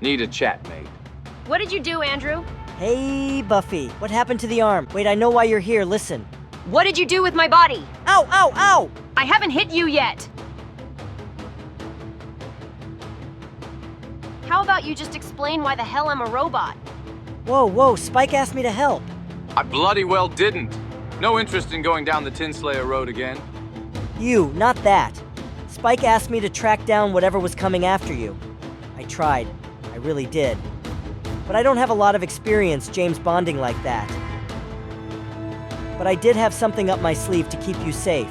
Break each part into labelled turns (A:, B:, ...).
A: Need a chat, mate.
B: What did you do, Andrew?
C: Hey, Buffy. What happened to the arm? Wait, I know why you're here. Listen.
B: What did you do with my body?
C: Ow, ow, ow!
B: I haven't hit you yet. How about you just explain why the hell I'm a robot?
C: Whoa, whoa, Spike asked me to help.
A: I bloody well didn't. No interest in going down the Tinslayer road again.
C: You, not that. Spike asked me to track down whatever was coming after you. I tried. I really did. But I don't have a lot of experience James Bonding like that. But I did have something up my sleeve to keep you safe.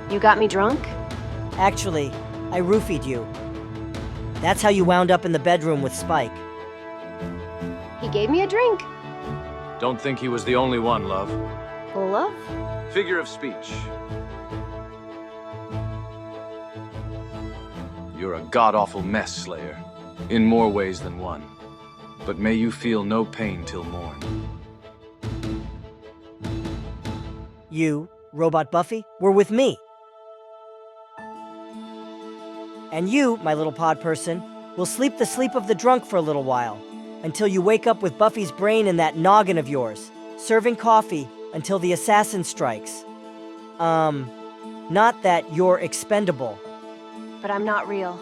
B: You got me drunk?
C: Actually, I roofied you. That's how you wound up in the bedroom with Spike.
B: He gave me a drink.
A: Don't think he was the only one, love.
B: Love?
A: Figure of speech. You're a god-awful mess, Slayer. In more ways than one. But may you feel no pain till morn.
C: You, Robot Buffy, were with me. And you, my little pod person, will sleep the sleep of the drunk for a little while, until you wake up with Buffy's brain in that noggin of yours, serving coffee until the assassin strikes. Not that you're expendable.
B: But I'm not real.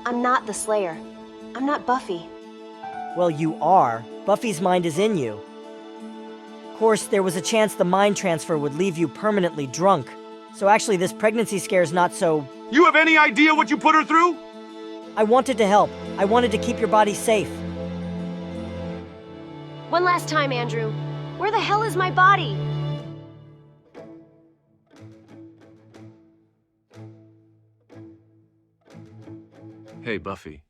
B: I'm not the Slayer. I'm not Buffy.
C: Well, you are. Buffy's mind is in you. Of course, there was a chance the mind transfer would leave you permanently drunk. So actually, this pregnancy scare's not so...
D: You have any idea what you put her through?
C: I wanted to help. I wanted to keep your body safe.
B: One last time, Andrew. Where the hell is my body?
A: Hey, Buffy.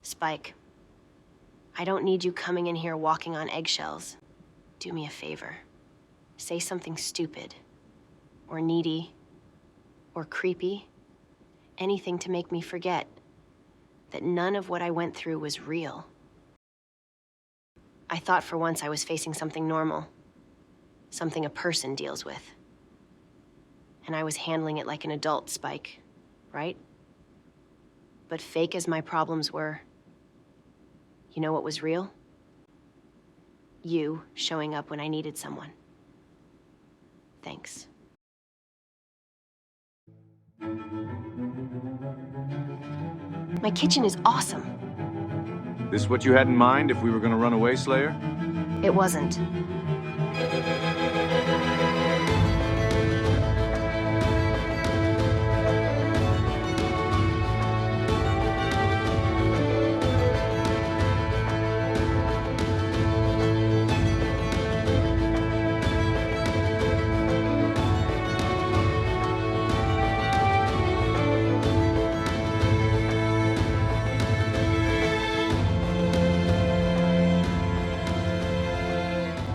B: Spike. I don't need you coming in here walking on eggshells. Do me a favor. Say something stupid. Or needy. Or creepy. Anything to make me forget that none of what I went through was real. I thought for once I was facing something normal. Something a person deals with. And I was handling it like an adult, Spike. Right? But fake as my problems were, you know what was real? You showing up when I needed someone. Thanks. My kitchen is awesome.
A: This what you had in mind if we were gonna run away, Slayer?
B: It wasn't.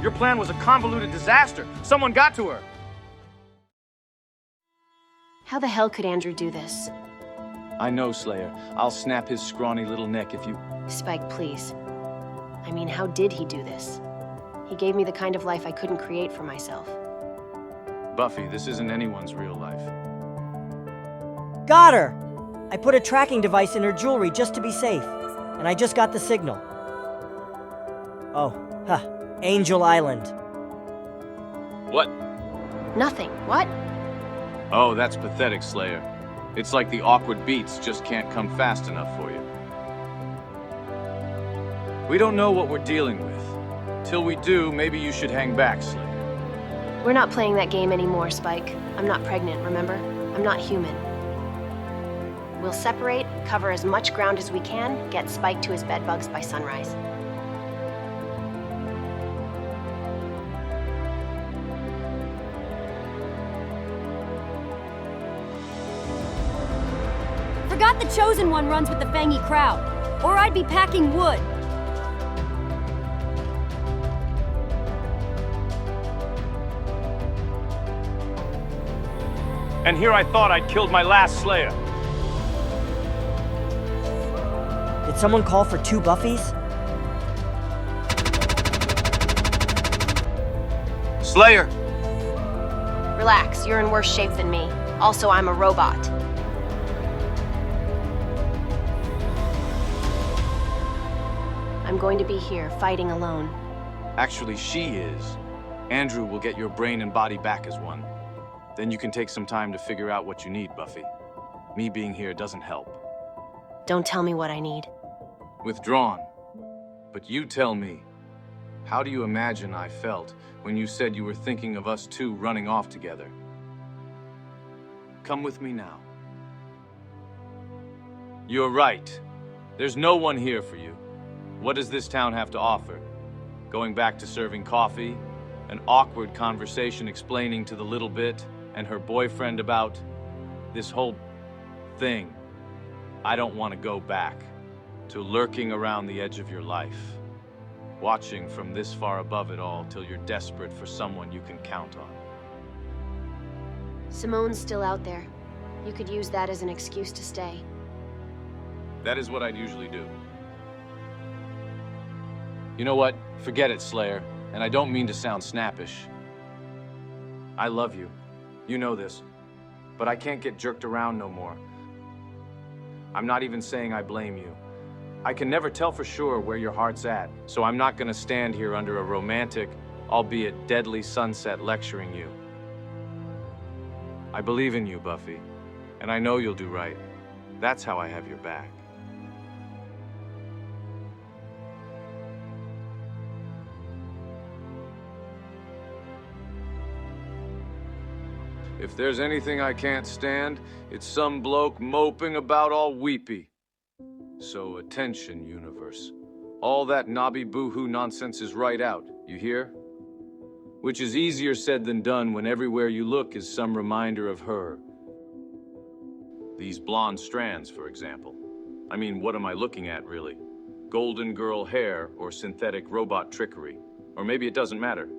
D: Your plan was a convoluted disaster. Someone got to her.
B: How the hell could Andrew do this?
A: I know, Slayer. I'll snap his scrawny little neck if you...
B: Spike, please. I mean, how did he do this? He gave me the kind of life I couldn't create for myself.
A: Buffy, this isn't anyone's real life.
C: Got her! I put a tracking device in her jewelry just to be safe, and I just got the signal. Oh, huh. Angel Island.
A: What?
B: Nothing. What?
A: Oh, that's pathetic, Slayer. It's like the awkward beats just can't come fast enough for you. We don't know what we're dealing with. Till we do, maybe you should hang back, Slayer.
B: We're not playing that game anymore, Spike. I'm not pregnant, remember? I'm not human. We'll separate, cover as much ground as we can, get Spike to his bedbugs by sunrise.
E: Forgot the Chosen One runs with the Fangy crowd, or I'd be packing wood.
D: And here I thought I'd killed my last Slayer.
C: Did someone call for 2 Buffys?
A: Slayer!
B: Relax, you're in worse shape than me. Also, I'm a robot. going to be here, fighting alone.
A: Actually, she is. Andrew will get your brain and body back as one. Then you can take some time to figure out what you need, Buffy. Me being here doesn't help.
B: Don't tell me what I need.
A: Withdrawn. But you tell me, how do you imagine I felt when you said you were thinking of us two running off together? Come with me now. You're right. There's no one here for you. What does this town have to offer? Going back to serving coffee? An awkward conversation explaining to the little bit and her boyfriend about this whole thing. I don't want to go back to lurking around the edge of your life, watching from this far above it all till you're desperate for someone you can count on.
B: Simone's still out there. You could use that as an excuse to stay.
A: That is what I'd usually do. You know what? Forget it, Slayer. And I don't mean to sound snappish. I love you. You know this. But I can't get jerked around no more. I'm not even saying I blame you. I can never tell for sure where your heart's at, so I'm not gonna stand here under a romantic, albeit deadly sunset lecturing you. I believe in you, Buffy, and I know you'll do right. That's how I have your back. If there's anything I can't stand, it's some bloke moping about all weepy. So attention, universe. All that knobby boo-hoo nonsense is right out, you hear? Which is easier said than done when everywhere you look is some reminder of her. These blonde strands, for example. I mean, what am I looking at, really? Golden girl hair or synthetic robot trickery? Or maybe it doesn't matter.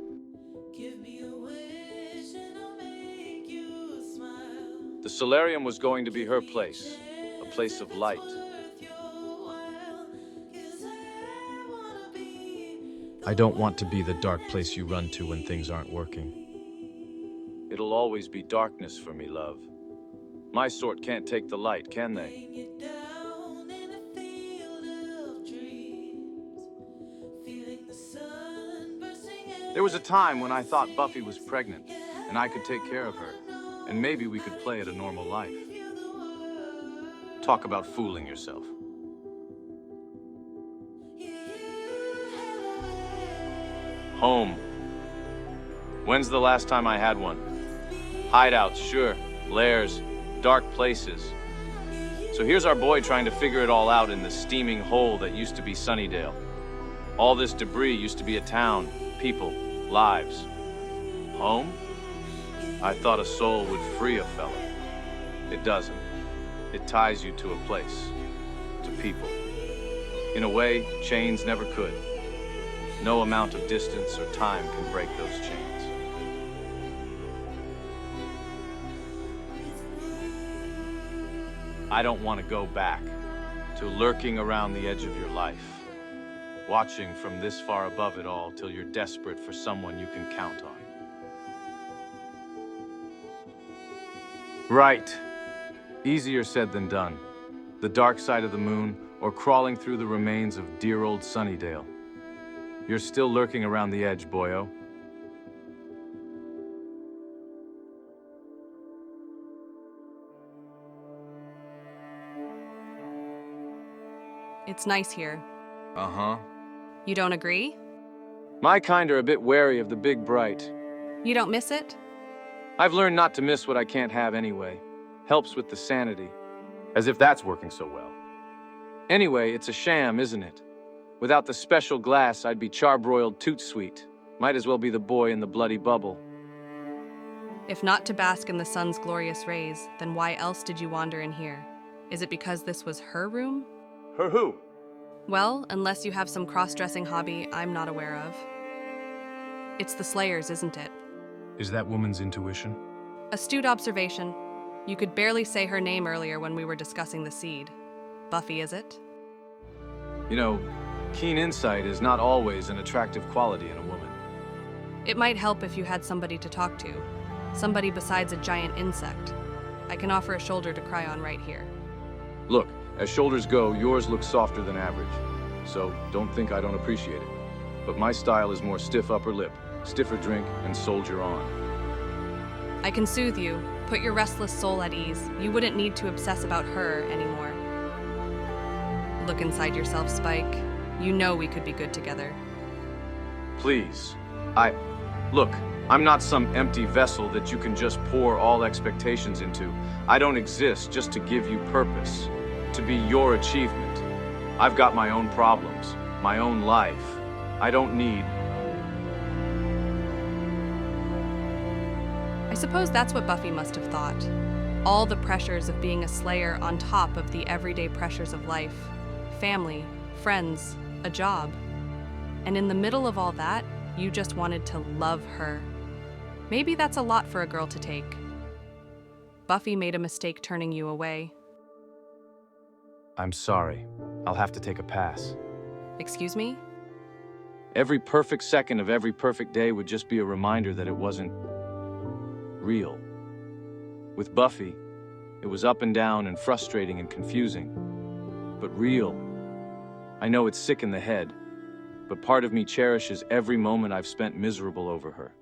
F: Give me a wish and I'll make you smile.
A: The solarium was going to be her place, a place of light. I don't want to be the dark place you run to when things aren't working. It'll always be darkness for me, love. My sort can't take the light, can they? There was a time when I thought Buffy was pregnant, and I could take care of her, and maybe we could play at a normal life. Talk about fooling yourself. Home. When's the last time I had one? Hideouts, sure. Lairs. Dark places. So here's our boy trying to figure it all out in the steaming hole that used to be Sunnydale. All this debris used to be a town, people, lives. Home? I thought a soul would free a fella. It doesn't. It ties you to a place, to people. In a way, chains never could. No amount of distance or time can break those chains. I don't want to go back to lurking around the edge of your life, watching from this far above it all till you're desperate for someone you can count on. Right. Easier said than done. The dark side of the moon, or crawling through the remains of dear old Sunnydale. You're still lurking around the edge, boyo.
G: It's nice here.
A: Uh-huh.
G: You don't agree?
A: My kind are a bit wary of the big bright.
G: You don't miss it?
A: I've learned not to miss what I can't have anyway. Helps with the sanity. As if that's working so well. Anyway, it's a sham, isn't it? Without the special glass, I'd be charbroiled toot sweet. Might as well be the boy in the bloody bubble.
G: If not to bask in the sun's glorious rays, then why else did you wander in here? Is it because this was her room?
A: Her who?
G: Well, unless you have some cross-dressing hobby I'm not aware of. It's the Slayers, isn't it?
A: Is that woman's intuition?
G: Astute observation. You could barely say her name earlier when we were discussing the seed. Buffy, is it?
A: You know, keen insight is not always an attractive quality in a woman.
G: It might help if you had somebody to talk to. Somebody besides a giant insect. I can offer a shoulder to cry on right here.
A: Look, as shoulders go, yours look softer than average. so don't think I don't appreciate it. But my style is more stiff upper lip, stiffer drink, and soldier on.
G: I can soothe you, put your restless soul at ease. You wouldn't need to obsess about her anymore. Look inside yourself, Spike. You know we could be good together.
A: Please. Look, I'm not some empty vessel that you can just pour all expectations into. I don't exist just to give you purpose, to be your achievement. I've got my own problems, my own life. I don't need...
G: I suppose that's what Buffy must have thought. All the pressures of being a Slayer on top of the everyday pressures of life. Family, friends, a job. And in the middle of all that, you just wanted to love her. Maybe that's a lot for a girl to take. Buffy made a mistake turning you away.
A: I'm sorry. I'll have to take a pass.
G: Excuse me?
A: Every perfect second of every perfect day would just be a reminder that it wasn't real. With Buffy, it was up and down and frustrating and confusing. But real. I know it's sick in the head, but part of me cherishes every moment I've spent miserable over her.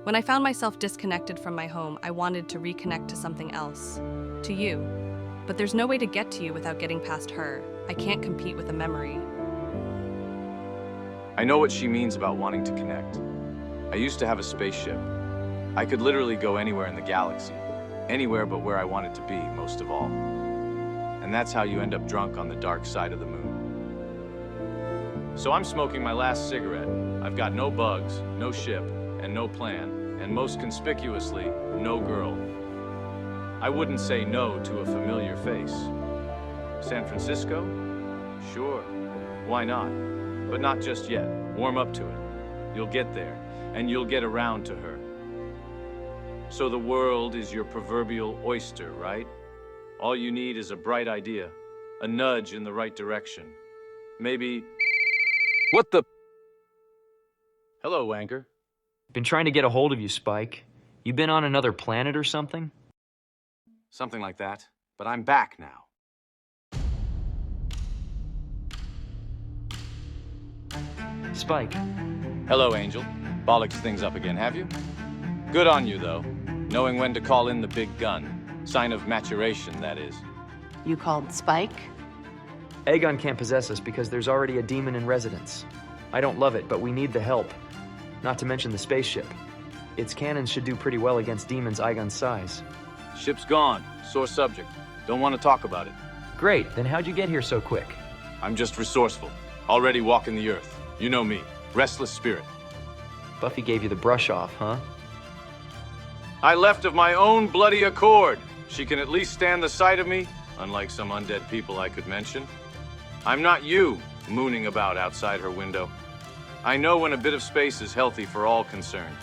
G: When I found myself disconnected from my home, I wanted to reconnect to something else. To you. But there's no way to get to you without getting past her. I can't compete with a memory.
A: I know what she means about wanting to connect. I used to have a spaceship. I could literally go anywhere in the galaxy. Anywhere but where I wanted to be, most of all. And that's how you end up drunk on the dark side of the moon. So I'm smoking my last cigarette. I've got no bugs, no ship, and no plan, and most conspicuously, no girl. I wouldn't say no to a familiar face. San Francisco? Sure, why not? But not just yet. Warm up to it. You'll get there, and you'll get around to her. So the world is your proverbial oyster, right? All you need is a bright idea, a nudge in the right direction. Maybe... What the... Hello, Wanker.
H: Been trying to get a hold of you, Spike. You been on another planet or something?
A: Something like that, but I'm back now.
H: Spike.
A: Hello, Angel. Bollocks things up again, have you? Good on you, though. Knowing when to call in the big gun. Sign of maturation, that is.
I: You called Spike?
H: Aegon can't possess us because there's already a demon in residence. I don't love it, but we need the help. Not to mention the spaceship. Its cannons should do pretty well against demons Aegon's size.
A: Ship's gone. Sore subject. Don't want to talk about it.
H: Great, then how'd you get here so quick?
A: I'm just resourceful. Already walking the earth. You know me. Restless spirit.
H: Buffy gave you the brush off, huh?
A: I left of my own bloody accord. She can at least stand the sight of me, unlike some undead people I could mention. I'm not you, mooning about outside her window. I know when a bit of space is healthy for all concerned.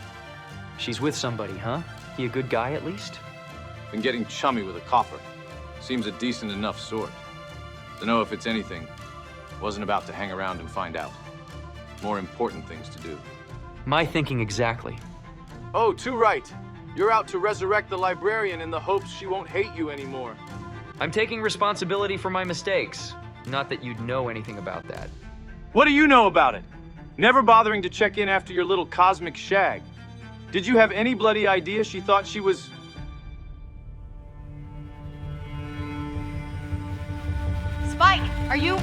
H: She's with somebody, huh? He a good guy at least?
A: Been getting chummy with a copper. Seems a decent enough sort. Dunno if it's anything. Wasn't about to hang around and find out. More important things to do.
H: My thinking exactly.
A: Oh, too right. You're out to resurrect the librarian in the hopes she won't hate you anymore.
H: I'm taking responsibility for my mistakes. Not that you'd know anything about that.
A: What do you know about it? Never bothering to check in after your little cosmic shag. Did you have any bloody idea she thought she was...
I: Spike, are you?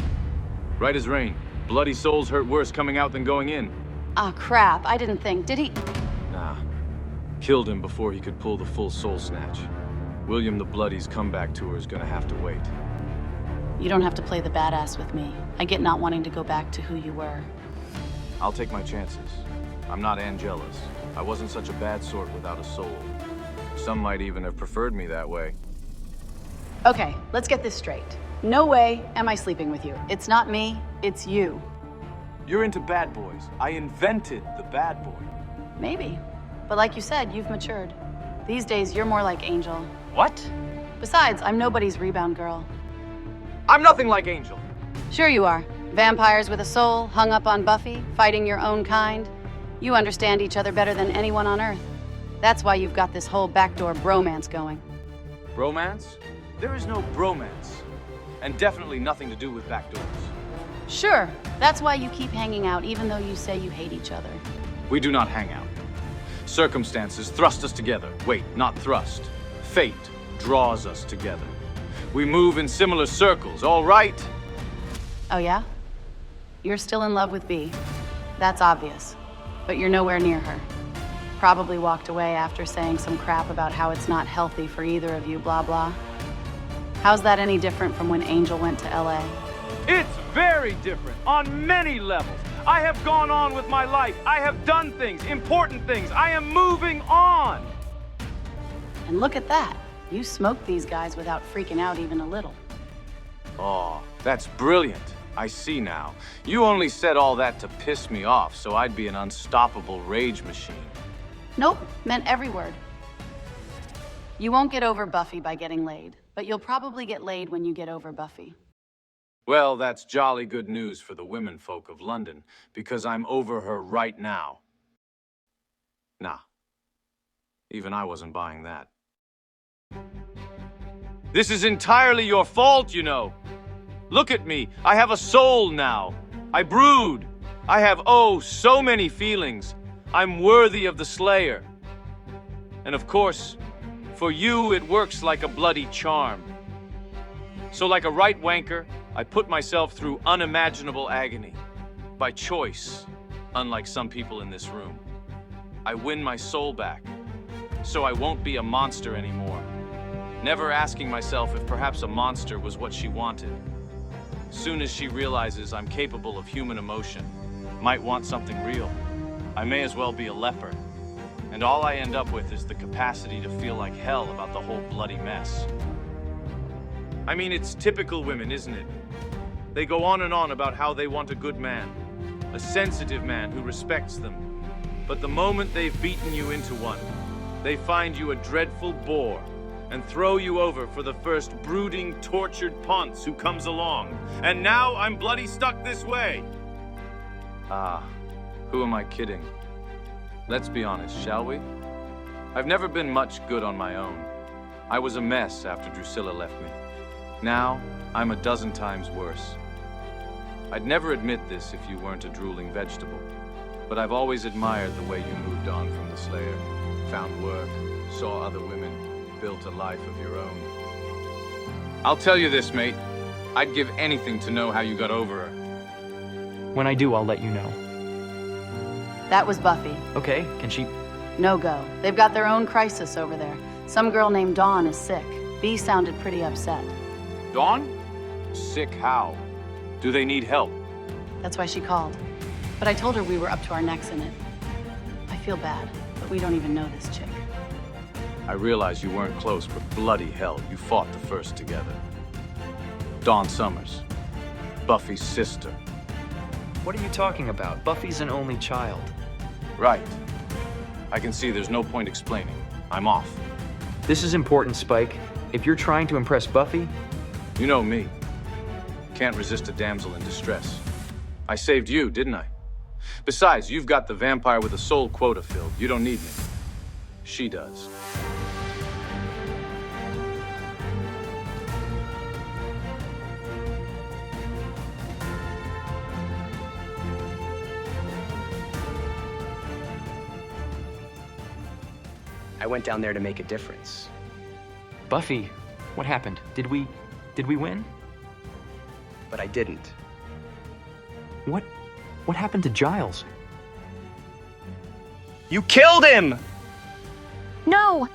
A: Right as rain. Bloody souls hurt worse coming out than going in.
I: Ah, crap. I didn't think. Did he?
A: Nah. Killed him before he could pull the full soul snatch. William the Bloody's comeback tour is gonna have to wait.
I: You don't have to play the badass with me. I get not wanting to go back to who you were.
A: I'll take my chances. I'm not Angelus. I wasn't such a bad sort without a soul. Some might even have preferred me that way.
I: Okay, let's get this straight. No way am I sleeping with you. It's not me, it's you.
A: You're into bad boys. I invented the bad boy.
I: Maybe. But like you said, you've matured. These days, you're more like Angel.
A: What?
I: Besides, I'm nobody's rebound girl.
A: I'm nothing like Angel.
I: Sure you are. Vampires with a soul, hung up on Buffy, fighting your own kind. You understand each other better than anyone on Earth. That's why you've got this whole backdoor bromance going.
A: Bromance? There is no bromance. And definitely nothing to do with backdoors.
I: Sure, that's why you keep hanging out even though you say you hate each other.
A: We do not hang out. Circumstances thrust us together. Wait, not thrust. Fate draws us together. We move in similar circles, all right?
I: Oh yeah? You're still in love with B. That's obvious. But you're nowhere near her. Probably walked away after saying some crap about how it's not healthy for either of you, blah blah. How's that any different from when Angel went to LA?
D: It's very different on many levels. I have gone on with my life. I have done things, important things. I am moving on.
I: And look at that. You smoked these guys without freaking out even a little.
A: Oh, that's brilliant. I see now. You only said all that to piss me off, so I'd be an unstoppable rage machine.
I: Nope, meant every word. You won't get over Buffy by getting laid, but you'll probably get laid when you get over Buffy.
A: Well, that's jolly good news for the women folk of London, because I'm over her right now. Nah, even I wasn't buying that. This is entirely your fault, you know. Look at me, I have a soul now. I brood. I have, oh, so many feelings. I'm worthy of the Slayer. And of course, for you, it works like a bloody charm. So like a right wanker, I put myself through unimaginable agony. By choice, unlike some people in this room. I win my soul back, so I won't be a monster anymore. Never asking myself if perhaps a monster was what she wanted. Soon as she realizes I'm capable of human emotion, might want something real, I may as well be a leper. And all I end up with is the capacity to feel like hell about the whole bloody mess. I mean, it's typical women, isn't it? They go on and on about how they want a good man, a sensitive man who respects them. But the moment they've beaten you into one, they find you a dreadful bore and throw you over for the first brooding, tortured ponce who comes along. And now I'm bloody stuck this way. Ah, who am I kidding? Let's be honest, shall we? I've never been much good on my own. I was a mess after Drusilla left me. Now, I'm a dozen times worse. I'd never admit this if you weren't a drooling vegetable, but I've always admired the way you moved on from the Slayer, found work, saw other women, built a life of your own. I'll tell you this, mate. I'd give anything to know how you got over her.
H: When I do, I'll let you know.
I: That was Buffy.
H: Okay, can she...
I: No go. They've got their own crisis over there. Some girl named Dawn is sick. B sounded pretty upset.
A: Dawn? Sick how? Do they need help?
I: That's why she called. But I told her we were up to our necks in it. I feel bad, but we don't even know this chick.
A: I realize you weren't close, but bloody hell, you fought the first together. Dawn Summers, Buffy's sister.
H: What are you talking about? Buffy's an only child.
A: Right. I can see there's no point explaining. I'm off.
H: This is important, Spike. If you're trying to impress Buffy...
A: You know me. Can't resist a damsel in distress. I saved you, didn't I? Besides, you've got the vampire with a soul quota filled. You don't need me. She does.
J: I went down there to make a difference.
H: Buffy, what happened? Did we win?
J: But I didn't.
H: What happened to Giles?
J: You killed him!
E: No!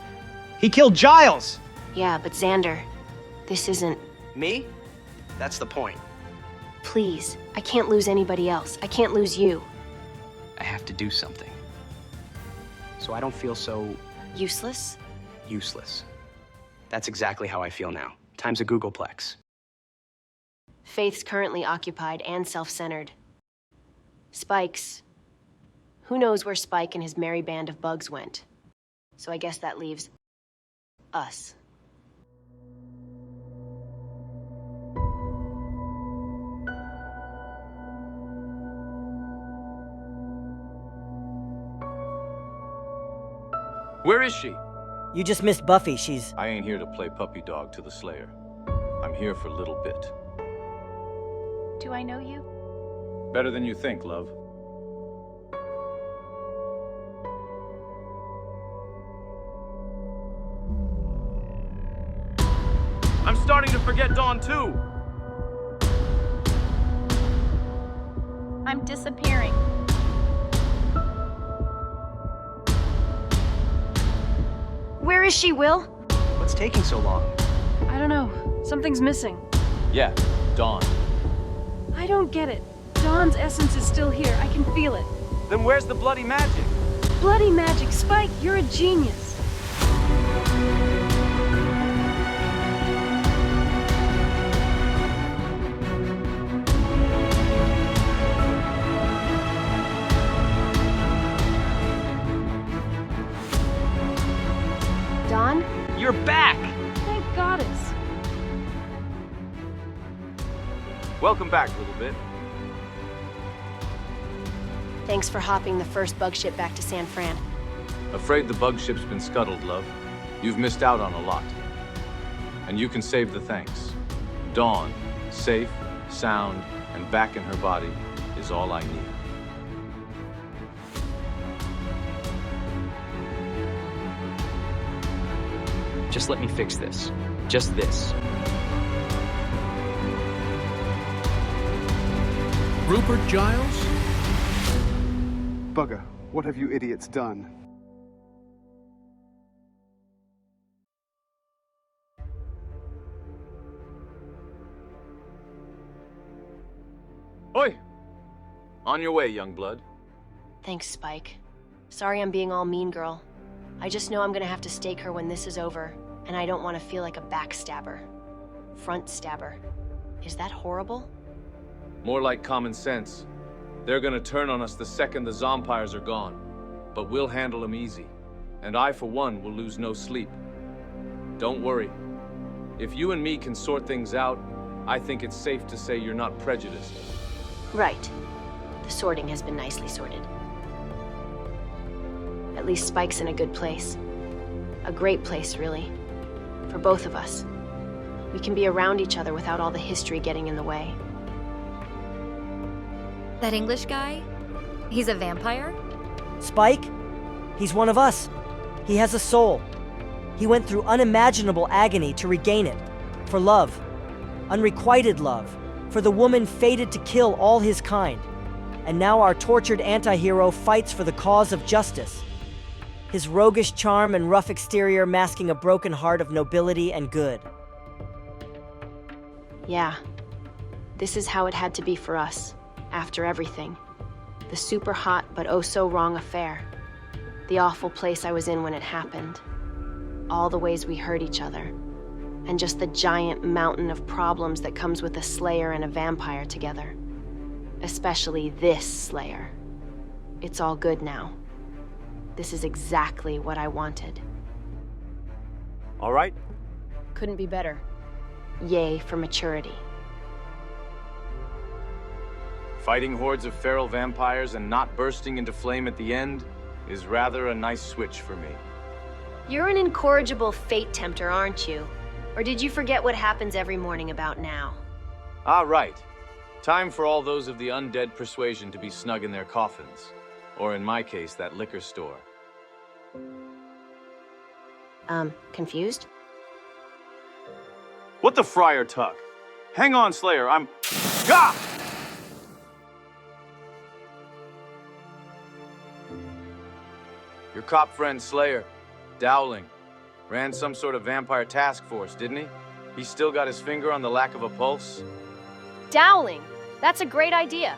J: He killed Giles!
B: Yeah, but Xander, this isn't...
J: Me? That's the point.
B: Please, I can't lose anybody else. I can't lose you.
J: I have to do something. So I don't feel so...
B: Useless?
J: useless. That's exactly how I feel now. Times a Googleplex.
B: Faith's currently occupied and self-centered. Spike's... Who knows where Spike and his merry band of bugs went? So I guess that leaves... us.
A: Where is she?
C: You just missed Buffy. She's...
A: I ain't here to play puppy dog to the Slayer. I'm here for a little bit.
I: Do I know you?
A: Better than you think, love.
D: I'm starting to forget Dawn too.
I: I'm disappearing.
B: Where is she, Will?
J: What's taking so long?
E: I don't know. Something's missing.
A: Yeah, Dawn.
E: I don't get it. Dawn's essence is still here. I can feel it.
D: Then where's the bloody magic?
E: Bloody magic. Spike, you're a genius.
B: Dawn?
D: You're back!
E: Thank goddess.
A: Welcome back, little bit.
B: Thanks for hopping the first bug ship back to San Fran.
A: Afraid the bug ship's been scuttled, love. You've missed out on a lot. And you can save the thanks. Dawn, safe, sound, and back in her body is all I need.
H: Just let me fix this. Just this.
K: Rupert Giles?
L: Bugger, what have you idiots done?
A: Oi! On your way, young blood.
B: Thanks, Spike. Sorry I'm being all mean girl. I just know I'm gonna have to stake her when this is over, and I don't want to feel like a backstabber. Front stabber. Is that horrible?
A: More like common sense. They're gonna turn on us the second the zompires are gone. But we'll handle them easy. And I, for one, will lose no sleep. Don't worry. If you and me can sort things out, I think it's safe to say you're not prejudiced.
B: Right. The sorting has been nicely sorted. At least Spike's in a good place. A great place, really. For both of us. We can be around each other without all the history getting in the way.
M: That English guy? He's a vampire?
C: Spike? He's one of us. He has a soul. He went through unimaginable agony to regain it. For love. Unrequited love. For the woman fated to kill all his kind. And now our tortured anti-hero fights for the cause of justice. His roguish charm and rough exterior masking a broken heart of nobility and good.
B: Yeah. This is how it had to be for us. After everything. The super hot but oh so wrong affair. The awful place I was in when it happened. All the ways we hurt each other. And just the giant mountain of problems that comes with a Slayer and a vampire together. Especially this Slayer. It's all good now. This is exactly what I wanted.
D: All right?
B: Couldn't be better. Yay for maturity.
A: Fighting hordes of feral vampires and not bursting into flame at the end is rather a nice switch for me.
B: You're an incorrigible fate tempter, aren't you? Or did you forget what happens every morning about now?
A: Ah, right. Time for all those of the undead persuasion to be snug in their coffins. Or in my case, that liquor store.
B: Confused?
A: What the friar tuck? Hang on, Slayer, I'm... Gah! Your cop friend Slayer, Dowling, ran some sort of vampire task force, didn't he? He still got his finger on the lack of a pulse?
B: Dowling! That's a great idea.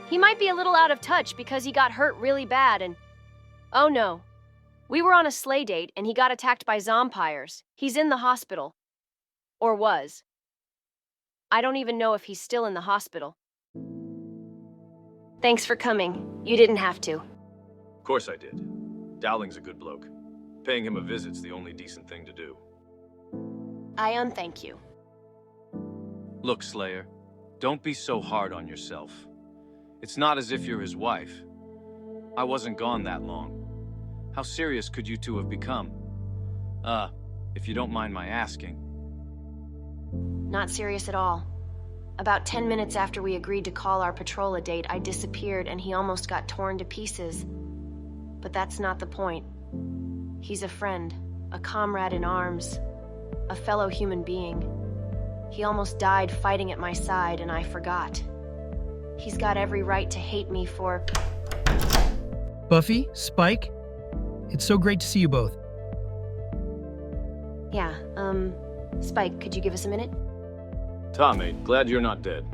B: He might be a little out of touch because he got hurt really bad and... Oh no. We were on a sleigh date and he got attacked by zompires. He's in the hospital. Or was. I don't even know if he's still in the hospital. Thanks for coming. You didn't have to.
A: Of course I did. Dowling's a good bloke. Paying him a visit's the only decent thing to do.
B: I unthank you.
A: Look, Slayer, don't be so hard on yourself. It's not as if you're his wife. I wasn't gone that long. How serious could you two have become? If you don't mind my asking.
B: Not serious at all. About 10 minutes after we agreed to call our patrol a date, I disappeared and he almost got torn to pieces. But that's not the point. He's a friend, a comrade in arms, a fellow human being. He almost died fighting at my side and I forgot. He's got every right to hate me for...
K: Buffy, Spike, it's so great to see you both.
B: Yeah, Spike, could you give us a minute?
A: Tommy, glad you're not dead.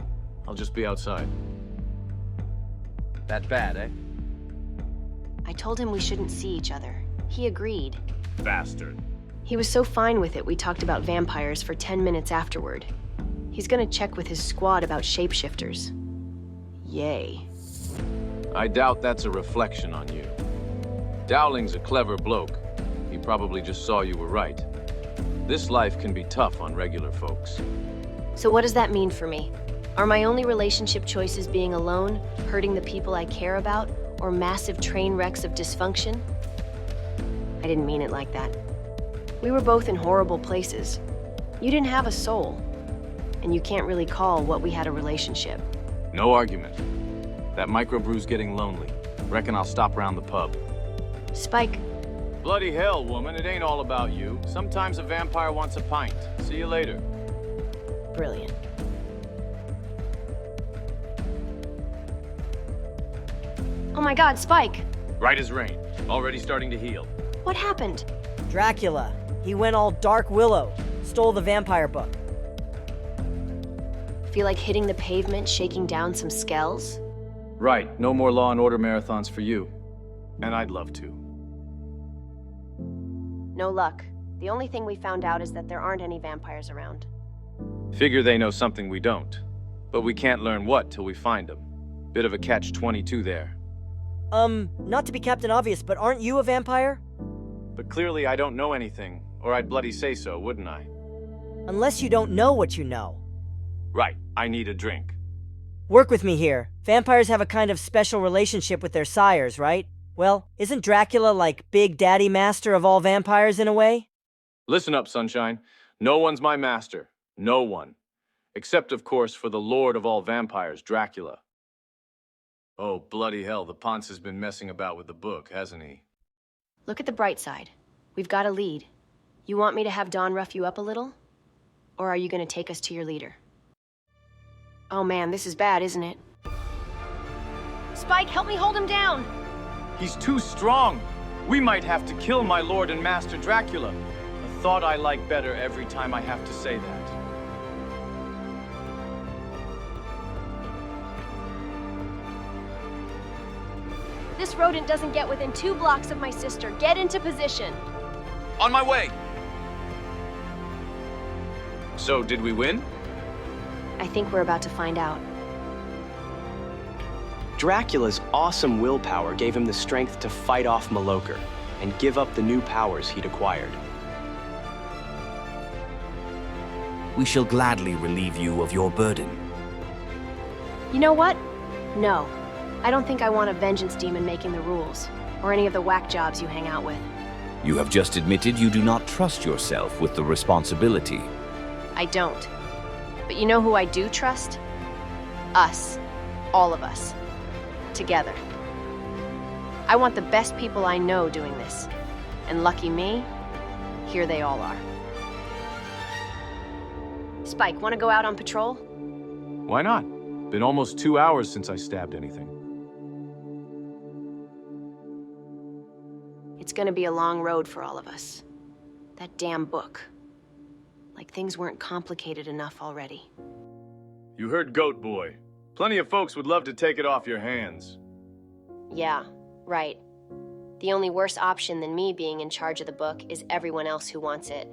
A: I'll just be outside. That bad, eh?
B: I told him we shouldn't see each other. He agreed.
A: Bastard.
B: He was so fine with it, we talked about vampires for 10 minutes afterward. He's gonna check with his squad about shapeshifters. Yay.
A: I doubt that's a reflection on you. Dowling's a clever bloke. He probably just saw you were right. This life can be tough on regular folks.
B: So what does that mean for me? Are my only relationship choices being alone, hurting the people I care about, or massive train wrecks of dysfunction? I didn't mean it like that. We were both in horrible places. You didn't have a soul, and you can't really call what we had a relationship.
A: No argument. That microbrew's getting lonely. Reckon I'll stop around the pub.
B: Spike.
A: Bloody hell, woman, it ain't all about you. Sometimes a vampire wants a pint. See you later.
B: Brilliant. Oh my God, Spike!
A: Right as rain. Already starting to heal.
B: What happened?
C: Dracula. He went all Dark Willow. Stole the vampire book.
B: Feel like hitting the pavement, shaking down some skells?
A: Right, no more Law and Order marathons for you. And I'd love to.
B: No luck. The only thing we found out is that there aren't any vampires around.
A: Figure they know something we don't. But we can't learn what till we find them. Bit of a catch-22 there.
C: Not to be Captain Obvious, but aren't you a vampire?
A: But clearly I don't know anything, or I'd bloody say so, wouldn't I?
C: Unless you don't know what you know.
A: Right, I need a drink.
C: Work with me here. Vampires have a kind of special relationship with their sires, right? Well, isn't Dracula like Big Daddy Master of all vampires in a way?
A: Listen up, Sunshine. No one's my master. No one. Except, of course, for the Lord of all vampires, Dracula. Oh, bloody hell, the Ponce has been messing about with the book, hasn't he?
B: Look at the bright side. We've got a lead. You want me to have Dawn rough you up a little? Or are you gonna take us to your leader? Oh man, this is bad, isn't it? Spike, help me hold him down!
A: He's too strong. We might have to kill my Lord and Master Dracula. A thought I like better every time I have to say that.
B: This rodent doesn't get within 2 blocks of my sister. Get into position.
A: On my way! So, did we win?
B: I think we're about to find out.
J: Dracula's awesome willpower gave him the strength to fight off Maloker and give up the new powers he'd acquired.
N: We shall gladly relieve you of your burden.
B: You know what? No. I don't think I want a vengeance demon making the rules, or any of the whack jobs you hang out with.
N: You have just admitted you do not trust yourself with the responsibility.
B: I don't. But you know who I do trust? Us. All of us. Together. I want the best people I know doing this. And lucky me, here they all are. Spike, want to go out on patrol?
A: Why not? Been almost 2 hours since I stabbed anything.
B: It's gonna be a long road for all of us. That damn book. Like things weren't complicated enough already.
A: You heard Goat Boy. Plenty of folks would love to take it off your hands.
B: Yeah, right. The only worse option than me being in charge of the book is everyone else who wants it.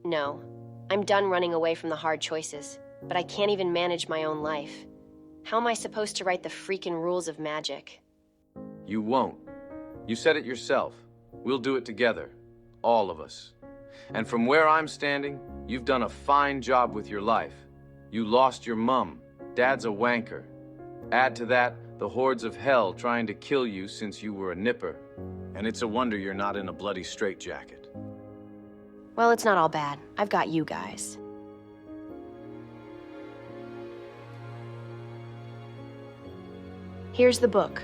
B: No, I'm done running away from the hard choices, but I can't even manage my own life. How am I supposed to write the freaking rules of magic?
A: You won't. You said it yourself. We'll do it together. All of us. And from where I'm standing, you've done a fine job with your life. You lost your mum. Dad's a wanker. Add to that, the hordes of hell trying to kill you since you were a nipper. And it's a wonder you're not in a bloody straitjacket.
B: Well, it's not all bad. I've got you guys. Here's the book.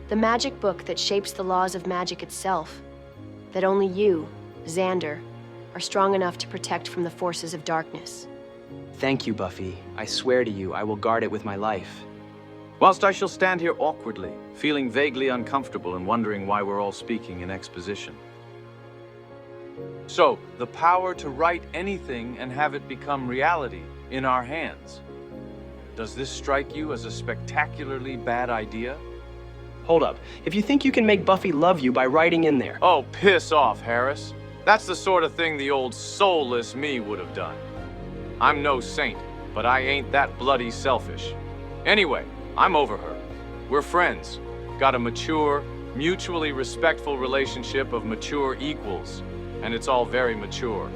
B: The magic book that shapes the laws of magic itself. That only you, Xander, are strong enough to protect from the forces of darkness.
J: Thank you, Buffy. I swear to you, I will guard it with my life.
A: Whilst I shall stand here awkwardly, feeling vaguely uncomfortable and wondering why we're all speaking in exposition. So, the power to write anything and have it become reality in our hands. Does this strike you as a spectacularly bad idea?
J: Hold up. If you think you can make Buffy love you by writing in there...
A: Oh, piss off, Harris. That's the sort of thing the old soulless me would have done. I'm no saint, but I ain't that bloody selfish. Anyway, I'm over her. We're friends. Got a mature, mutually respectful relationship of mature equals. And it's all very mature.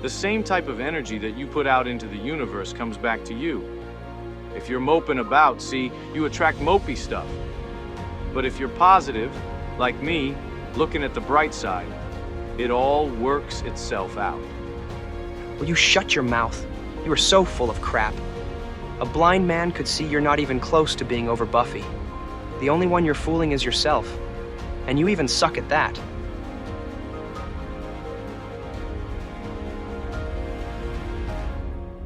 A: The same type of energy that you put out into the universe comes back to you. If you're moping about, see, you attract mopey stuff. But if you're positive, like me, looking at the bright side, it all works itself out.
J: Will you shut your mouth? You are so full of crap. A blind man could see you're not even close to being over Buffy. The only one you're fooling is yourself. And you even suck at that.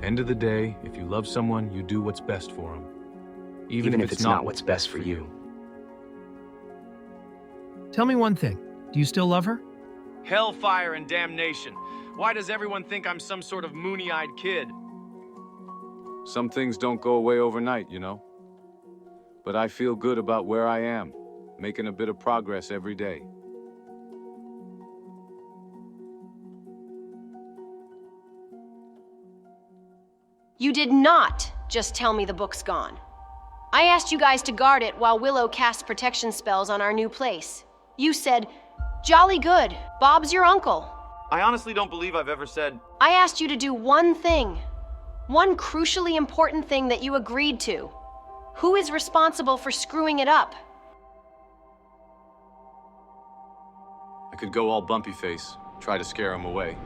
A: End of the day, if you love someone, you do what's best for them. Even if it's not what's best for you.
K: Tell me one thing. Do you still love her?
A: Hellfire and damnation. Why does everyone think I'm some sort of moony-eyed kid? Some things don't go away overnight, you know? But I feel good about where I am, making a bit of progress every day.
B: You did not just tell me the book's gone. I asked you guys to guard it while Willow casts protection spells on our new place. You said, "Jolly good, Bob's your uncle."
A: I honestly don't believe I've ever said...
B: I asked you to do one thing. One crucially important thing that you agreed to. Who is responsible for screwing it up?
A: I could go all bumpy face, try to scare him away.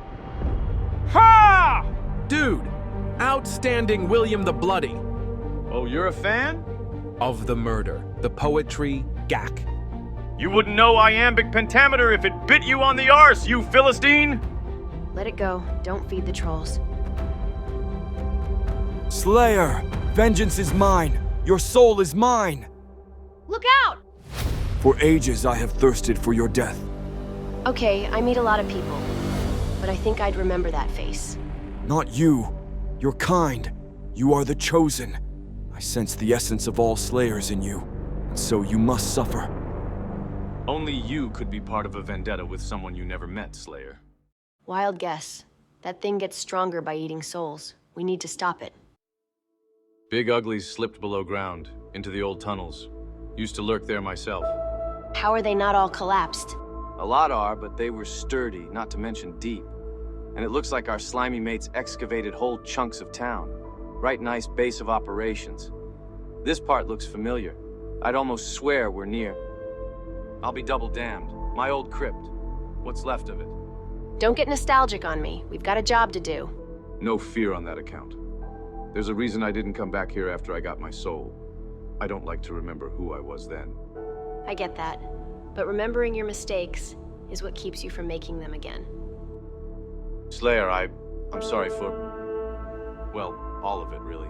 O: Ha! Dude, outstanding William the Bloody.
A: Oh, you're a fan?
O: Of the murder, the poetry, gack.
D: You wouldn't know iambic pentameter if it bit you on the arse, you Philistine!
B: Let it go. Don't feed the trolls.
P: Slayer, vengeance is mine. Your soul is mine.
B: Look out!
P: For ages I have thirsted for your death.
B: Okay, I meet a lot of people, but I think I'd remember that face.
P: Not you. Your kind. You are the chosen. I sense the essence of all slayers in you, and so you must suffer.
A: Only you could be part of a vendetta with someone you never met, Slayer.
B: Wild guess. That thing gets stronger by eating souls. We need to stop it.
A: Big Uglies slipped below ground, into the old tunnels. Used to lurk there myself.
B: How are they not all collapsed?
A: A lot are, but they were sturdy, not to mention deep. And it looks like our slimy mates excavated whole chunks of town. Right nice base of operations. This part looks familiar. I'd almost swear we're near. I'll be double damned. My old crypt. What's left of it?
B: Don't get nostalgic on me. We've got a job to do.
A: No fear on that account. There's a reason I didn't come back here after I got my soul. I don't like to remember who I was then.
B: I get that. But remembering your mistakes is what keeps you from making them again.
A: Slayer, I'm sorry for... well, all of it, really.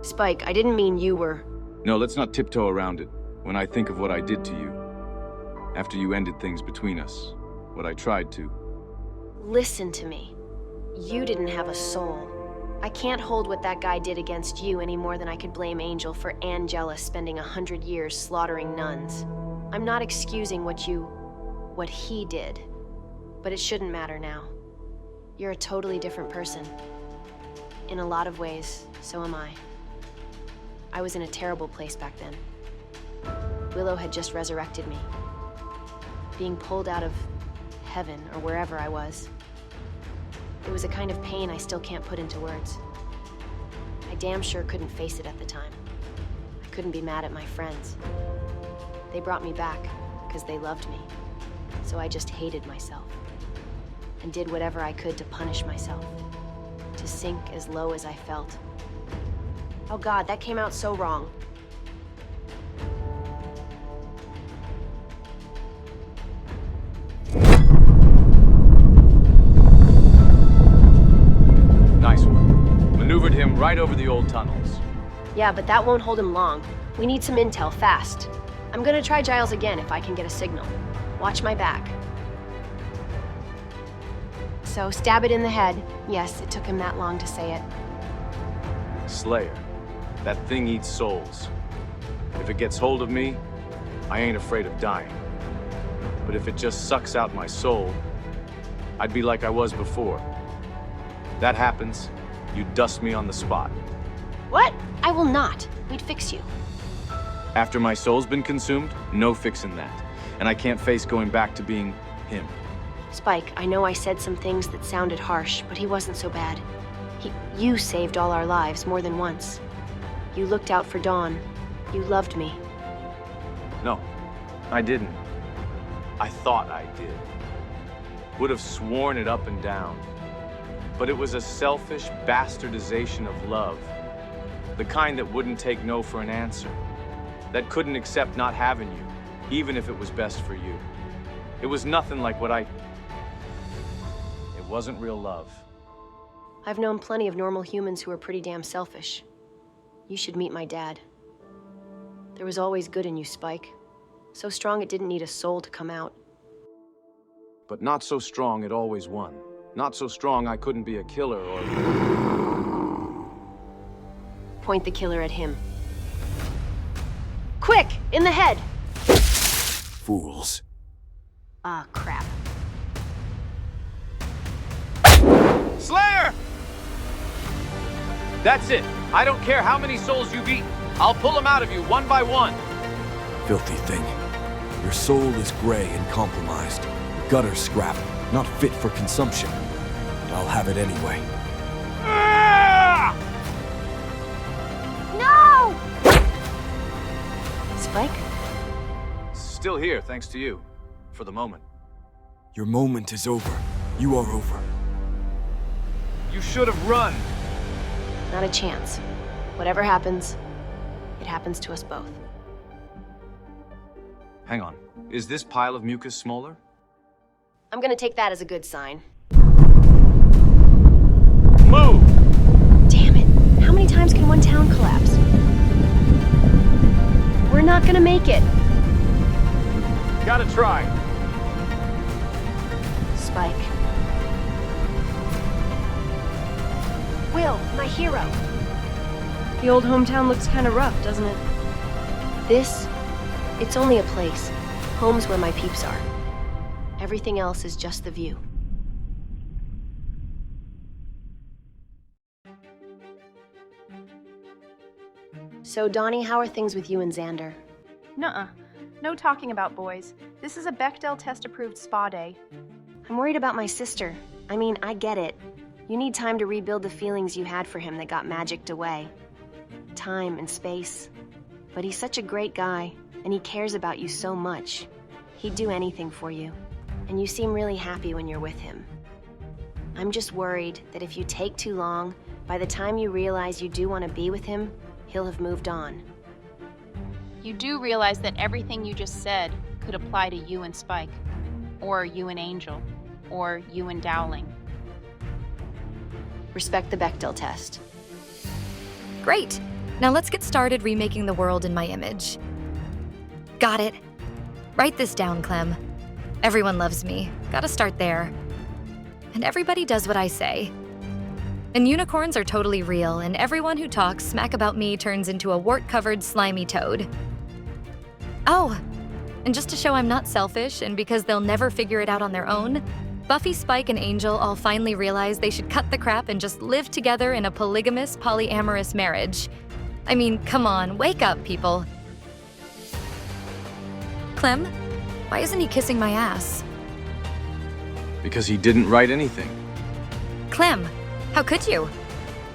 B: Spike, I didn't mean you were...
A: No, let's not tiptoe around it. When I think of what I did to you, after you ended things between us, what I tried to...
B: Listen to me. You didn't have a soul. I can't hold what that guy did against you any more than I could blame Angel for Angela spending 100 years slaughtering nuns. I'm not excusing what he did, but it shouldn't matter now. You're a totally different person. In a lot of ways, so am I. I was in a terrible place back then. Willow had just resurrected me. Being pulled out of heaven or wherever I was. It was a kind of pain I still can't put into words. I damn sure couldn't face it at the time. I couldn't be mad at my friends. They brought me back because they loved me. So I just hated myself and did whatever I could to punish myself, to sink as low as I felt. Oh God, that came out so wrong.
A: Nice one. Maneuvered him right over the old tunnels.
B: Yeah, but that won't hold him long. We need some intel, fast. I'm gonna try Giles again if I can get a signal. Watch my back. So, stab it in the head. Yes, it took him that long to say it.
A: Slayer. That thing eats souls. If it gets hold of me, I ain't afraid of dying. But if it just sucks out my soul, I'd be like I was before. That happens, you dust me on the spot.
B: What? I will not. We'd fix you.
A: After my soul's been consumed, no fixing that. And I can't face going back to being him.
B: Spike, I know I said some things that sounded harsh, but he wasn't so bad. You saved all our lives more than once. You looked out for Dawn. You loved me.
A: No, I didn't. I thought I did. Would have sworn it up and down. But it was a selfish bastardization of love. The kind that wouldn't take no for an answer. That couldn't accept not having you, even if it was best for you. It was nothing like what It wasn't real love.
B: I've known plenty of normal humans who are pretty damn selfish. You should meet my dad. There was always good in you, Spike. So strong it didn't need a soul to come out.
A: But not so strong it always won. Not so strong I couldn't be a killer or...
B: Point the killer at him. Quick! In the head!
P: Fools.
B: Ah, crap.
A: Slayer! That's it. I don't care how many souls you've eaten. I'll pull them out of you one by one.
P: Filthy thing. Your soul is gray and compromised. Gutter scrap, not fit for consumption. But I'll have it anyway.
B: No! Spike?
A: Still here, thanks to you. For the moment.
P: Your moment is over. You are over.
A: You should have run.
B: Not a chance. Whatever happens, it happens to us both.
A: Hang on. Is this pile of mucus smaller?
B: I'm gonna take that as a good sign.
A: Move!
B: Damn it. How many times can one town collapse? We're not gonna make it.
A: Gotta try.
B: Spike. Will, my hero.
E: The old hometown looks kind of rough, doesn't it?
B: It's only a place. Home's where my peeps are. Everything else is just the view. So, Donnie, how are things with you and Xander?
Q: Nuh-uh. No talking about boys. This is a Bechdel test-approved spa day.
B: I'm worried about my sister. I mean, I get it. You need time to rebuild the feelings you had for him that got magicked away. Time and space. But he's such a great guy, and he cares about you so much. He'd do anything for you, and you seem really happy when you're with him. I'm just worried that if you take too long, by the time you realize you do want to be with him, he'll have moved on.
I: You do realize that everything you just said could apply to you and Spike, or you and Angel, or you and Dowling.
B: Respect the Bechdel test.
M: Great. Now let's get started remaking the world in my image. Got it. Write this down, Clem. Everyone loves me. Gotta start there. And everybody does what I say. And unicorns are totally real, and everyone who talks smack about me turns into a wart-covered slimy toad. Oh, and just to show I'm not selfish, and because they'll never figure it out on their own, Buffy, Spike, and Angel all finally realize they should cut the crap and just live together in a polygamous, polyamorous marriage. I mean, come on, wake up, people. Clem, why isn't he kissing my ass?
A: Because he didn't write anything.
M: Clem, how could you?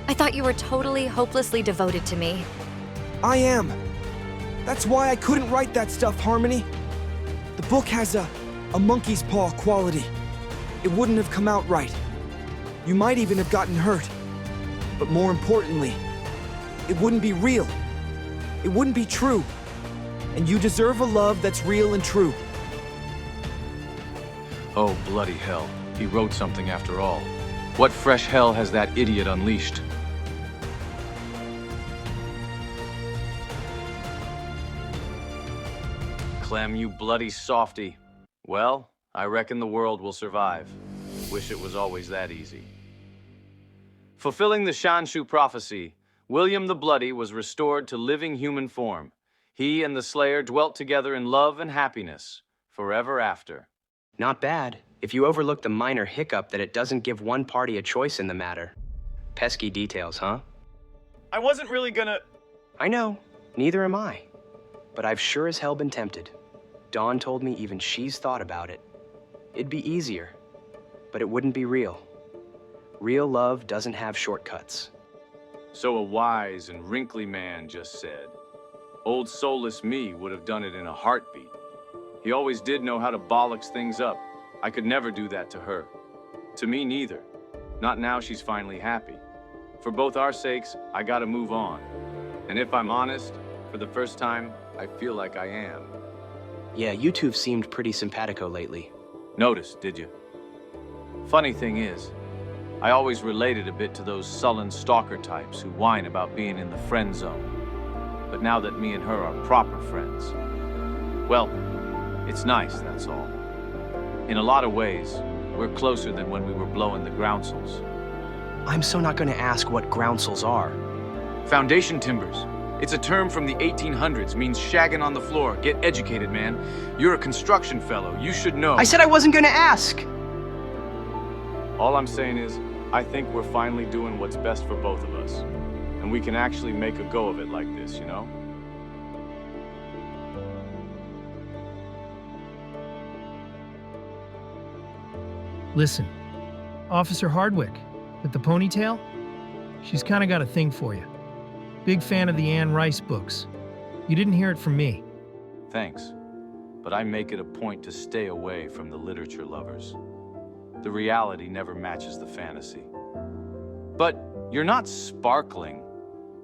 M: I thought you were totally, hopelessly devoted to me.
P: I am. That's why I couldn't write that stuff, Harmony. The book has a A monkey's paw quality. It wouldn't have come out right. You might even have gotten hurt. But more importantly, it wouldn't be real. It wouldn't be true. And you deserve a love that's real and true.
A: Oh, bloody hell. He wrote something after all. What fresh hell has that idiot unleashed? Clem, you bloody softy. Well, I reckon the world will survive. Wish it was always that easy. Fulfilling the Shanshu prophecy, William the Bloody was restored to living human form. He and the Slayer dwelt together in love and happiness, forever after.
J: Not bad, if you overlook the minor hiccup that it doesn't give one party a choice in the matter. Pesky details, huh?
A: I wasn't really gonna...
J: I know, neither am I. But I've sure as hell been tempted. Dawn told me even she's thought about it. It'd be easier, but it wouldn't be real. Real love doesn't have shortcuts.
A: So a wise and wrinkly man just said. Old soulless me would have done it in a heartbeat. He always did know how to bollocks things up. I could never do that to her. To me, neither. Not now she's finally happy. For both our sakes, I gotta move on. And if I'm honest, for the first time, I feel like I am.
J: Yeah, you two've seemed pretty simpatico lately.
A: Noticed, did you? Funny thing is, I always related a bit to those sullen stalker types who whine about being in the friend zone. But now that me and her are proper friends, well, it's nice, that's all. In a lot of ways, we're closer than when we were blowing the groundsels.
J: I'm so not gonna ask what groundsels are.
A: Foundation timbers. It's a term from the 1800s, means shagging on the floor. Get educated, man. You're a construction fellow, you should know.
J: I said I wasn't gonna ask!
A: All I'm saying is, I think we're finally doing what's best for both of us. And we can actually make a go of it like this, you know?
K: Listen, Officer Hardwick, with the ponytail, she's kind of got a thing for you. Big fan of the Anne Rice books. You didn't hear it from me.
A: Thanks. But I make it a point to stay away from the literature lovers. The reality never matches the fantasy. But you're not sparkling.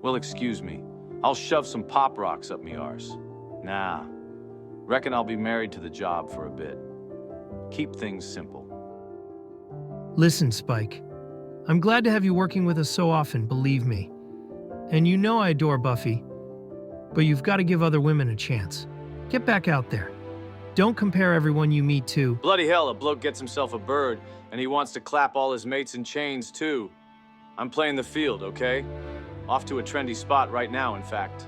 A: Well, excuse me. I'll shove some pop rocks up me arse. Nah. Reckon I'll be married to the job for a bit. Keep things simple.
K: Listen, Spike. I'm glad to have you working with us so often, believe me. And you know I adore Buffy, but you've got to give other women a chance. Get back out there. Don't compare everyone you meet to...
A: Bloody hell, a bloke gets himself a bird, and he wants to clap all his mates in chains, too. I'm playing the field, okay? Off to a trendy spot right now, in fact.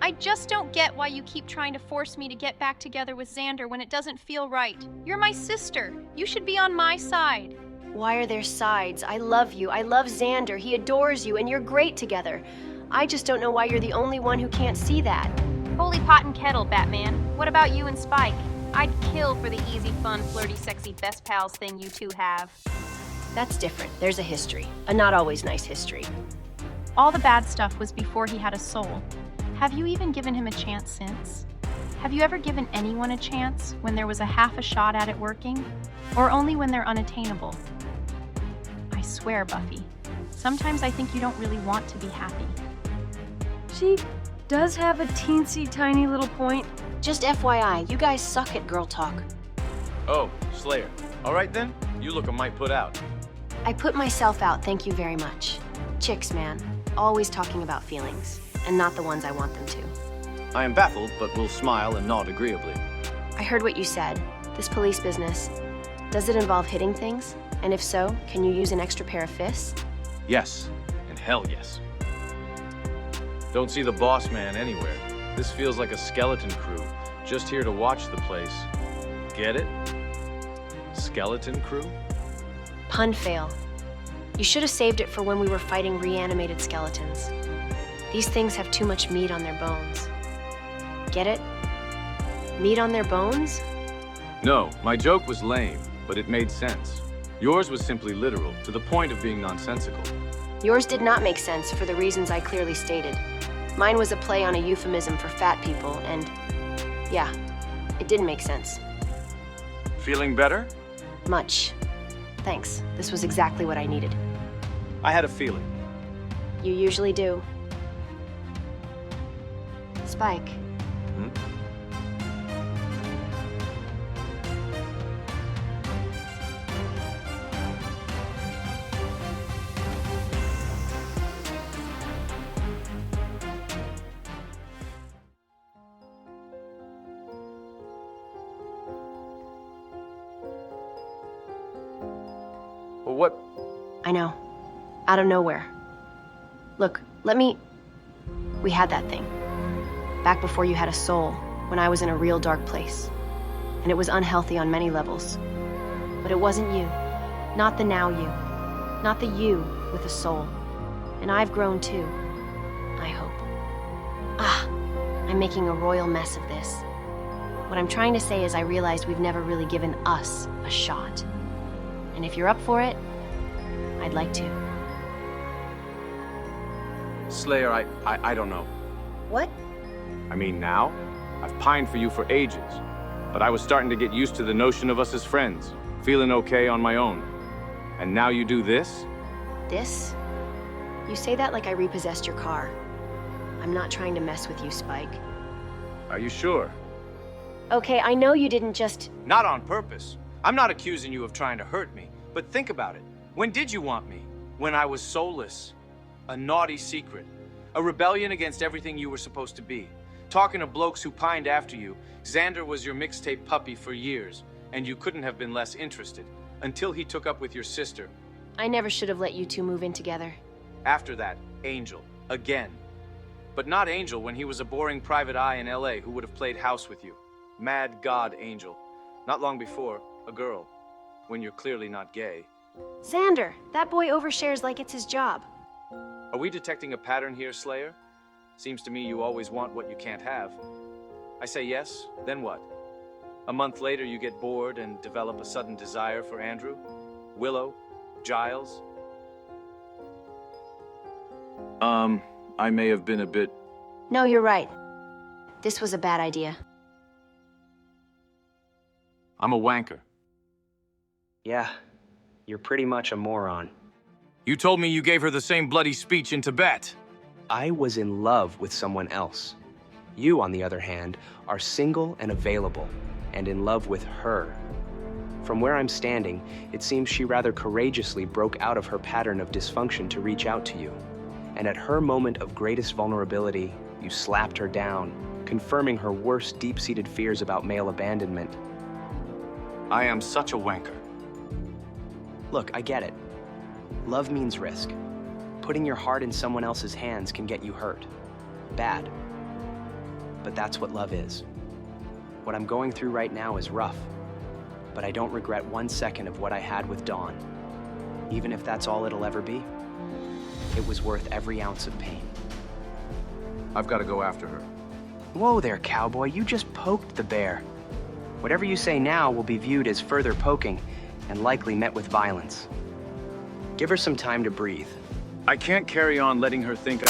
Q: I just don't get why you keep trying to force me to get back together with Xander when it doesn't feel right. You're my sister. You should be on my side.
B: Why are there sides? I love you. I love Xander. He adores you, and you're great together. I just don't know why you're the only one who can't see that.
Q: Holy pot and kettle, Batman. What about you and Spike? I'd kill for the easy, fun, flirty, sexy best pals thing you two have.
B: That's different. There's a history. A not always nice history.
Q: All the bad stuff was before he had a soul. Have you even given him a chance since? Have you ever given anyone a chance when there was a half a shot at it working? Or only when they're unattainable? I swear, Buffy, sometimes I think you don't really want to be happy.
E: She does have a teensy tiny little point.
B: Just FYI, you guys suck at girl talk.
A: Oh, Slayer. All right then, you look a mite put out.
B: I put myself out, thank you very much. Chicks, man, always talking about feelings, and not the ones I want them to.
A: I am baffled, but will smile and nod agreeably.
B: I heard what you said. This police business, does it involve hitting things? And if so, can you use an extra pair of fists?
A: Yes, and hell yes. Don't see the boss man anywhere. This feels like a skeleton crew, just here to watch the place. Get it? Skeleton crew?
B: Pun fail. You should have saved it for when we were fighting reanimated skeletons. These things have too much meat on their bones. Get it? Meat on their bones?
A: No, my joke was lame, but it made sense. Yours was simply literal, to the point of being nonsensical.
B: Yours did not make sense for the reasons I clearly stated. Mine was a play on a euphemism for fat people, and yeah, It didn't make sense.
A: Feeling better?
B: Much. Thanks. This was exactly what I needed.
A: I had a feeling.
B: You usually do. Spike.
A: Hmm? Well, what?
B: I know. Out of nowhere. Look, we had that thing. Back before you had a soul, when I was in a real dark place. And it was unhealthy on many levels. But it wasn't you. Not the now you. Not the you with a soul. And I've grown too. I hope. I'm making a royal mess of this. What I'm trying to say is I realized we've never really given us a shot. And if you're up for it, I'd like to.
A: Slayer, I don't know.
B: What?
A: I mean, now? I've pined for you for ages. But I was starting to get used to the notion of us as friends, feeling okay on my own. And now you do this?
B: This? You say that like I repossessed your car. I'm not trying to mess with you, Spike.
A: Are you sure?
B: Okay, I know you didn't just...
A: Not on purpose. I'm not accusing you of trying to hurt me. But think about it. When did you want me? When I was soulless. A naughty secret. A rebellion against everything you were supposed to be. Talking to blokes who pined after you, Xander was your mixtape puppy for years, and you couldn't have been less interested. Until he took up with your sister.
B: I never should have let you two move in together.
A: After that, Angel. Again. But not Angel when he was a boring private eye in LA who would have played house with you. Mad God Angel. Not long before, a girl. When you're clearly not gay.
B: Xander, that boy overshares like it's his job.
A: Are we detecting a pattern here, Slayer? Seems to me you always want what you can't have. I say yes, then what? A month later you get bored and develop a sudden desire for Andrew? Willow? Giles? I may have been a bit...
B: No, you're right. This was a bad idea.
A: I'm a wanker.
J: Yeah, you're pretty much a moron.
A: You told me you gave her the same bloody speech in Tibet.
J: I was in love with someone else. You, on the other hand, are single and available, and in love with her. From where I'm standing, it seems she rather courageously broke out of her pattern of dysfunction to reach out to you. And at her moment of greatest vulnerability, you slapped her down, confirming her worst deep-seated fears about male abandonment.
A: I am such a wanker.
J: Look, I get it. Love means risk. Putting your heart in someone else's hands can get you hurt. Bad. But that's what love is. What I'm going through right now is rough, but I don't regret 1 second of what I had with Dawn. Even if that's all it'll ever be, it was worth every ounce of pain.
A: I've got to go after her.
J: Whoa there, cowboy, you just poked the bear. Whatever you say now will be viewed as further poking and likely met with violence. Give her some time to breathe.
A: I can't carry on letting her think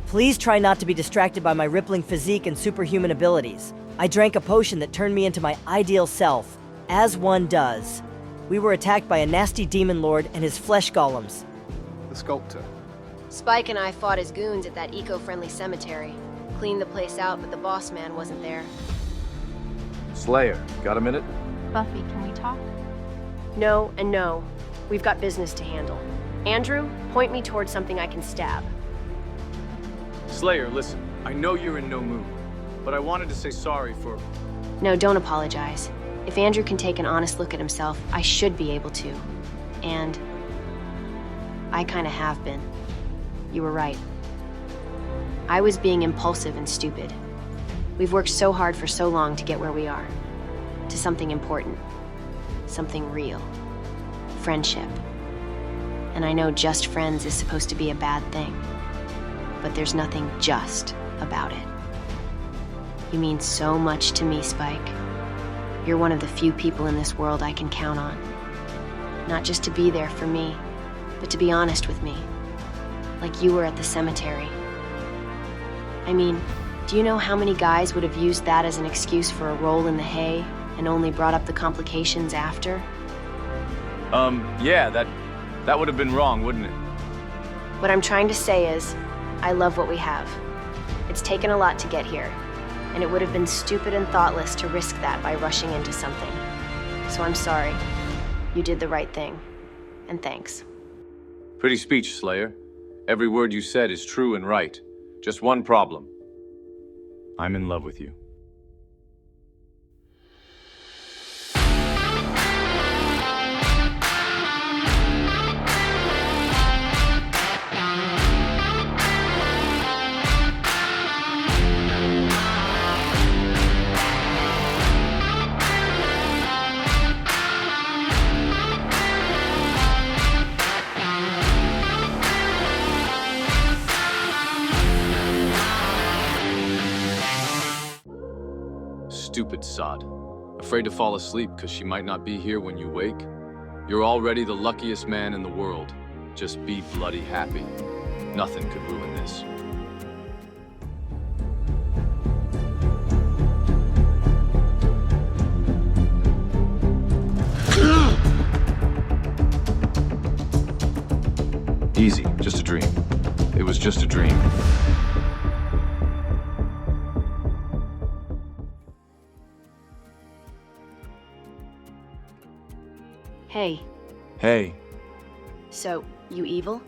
C: Please try not to be distracted by my rippling physique and superhuman abilities. I drank a potion that turned me into my ideal self, as one does. We were attacked by a nasty demon lord and his flesh golems.
L: The sculptor.
B: Spike and I fought as goons at that eco-friendly cemetery. Cleaned the place out, but the boss man wasn't there.
A: Slayer, got a minute?
Q: Buffy, can we talk?
B: No and no. We've got business to handle. Andrew, point me towards something I can stab.
A: Slayer, listen. I know you're in no mood, but I wanted to say sorry for...
B: No, don't apologize. If Andrew can take an honest look at himself, I should be able to. And... I kinda have been. You were right. I was being impulsive and stupid. We've worked so hard for so long to get where we are. To something important. Something real. Friendship. And I know just friends is supposed to be a bad thing. But there's nothing just about it. You mean so much to me, Spike. You're one of the few people in this world I can count on. Not just to be there for me, but to be honest with me. Like you were at the cemetery. I mean, do Do you know how many guys would have used that as an excuse for a roll in the hay and only brought up the complications after?
A: Yeah, that would have been wrong, wouldn't it?
B: What I'm trying to say is, I love what we have. It's taken a lot to get here, and it would have been stupid and thoughtless to risk that by rushing into something. So I'm sorry. You did the right thing. And thanks.
A: Pretty speech, Slayer. Every word you said is true and right. Just one problem. I'm in love with you. Stupid sod. Afraid to fall asleep because she might not be here when you wake? You're already the luckiest man in the world. Just be bloody happy. Nothing could ruin this. Easy, just a dream. It was just a dream.
B: Hey.
A: Hey.
B: So, you evil?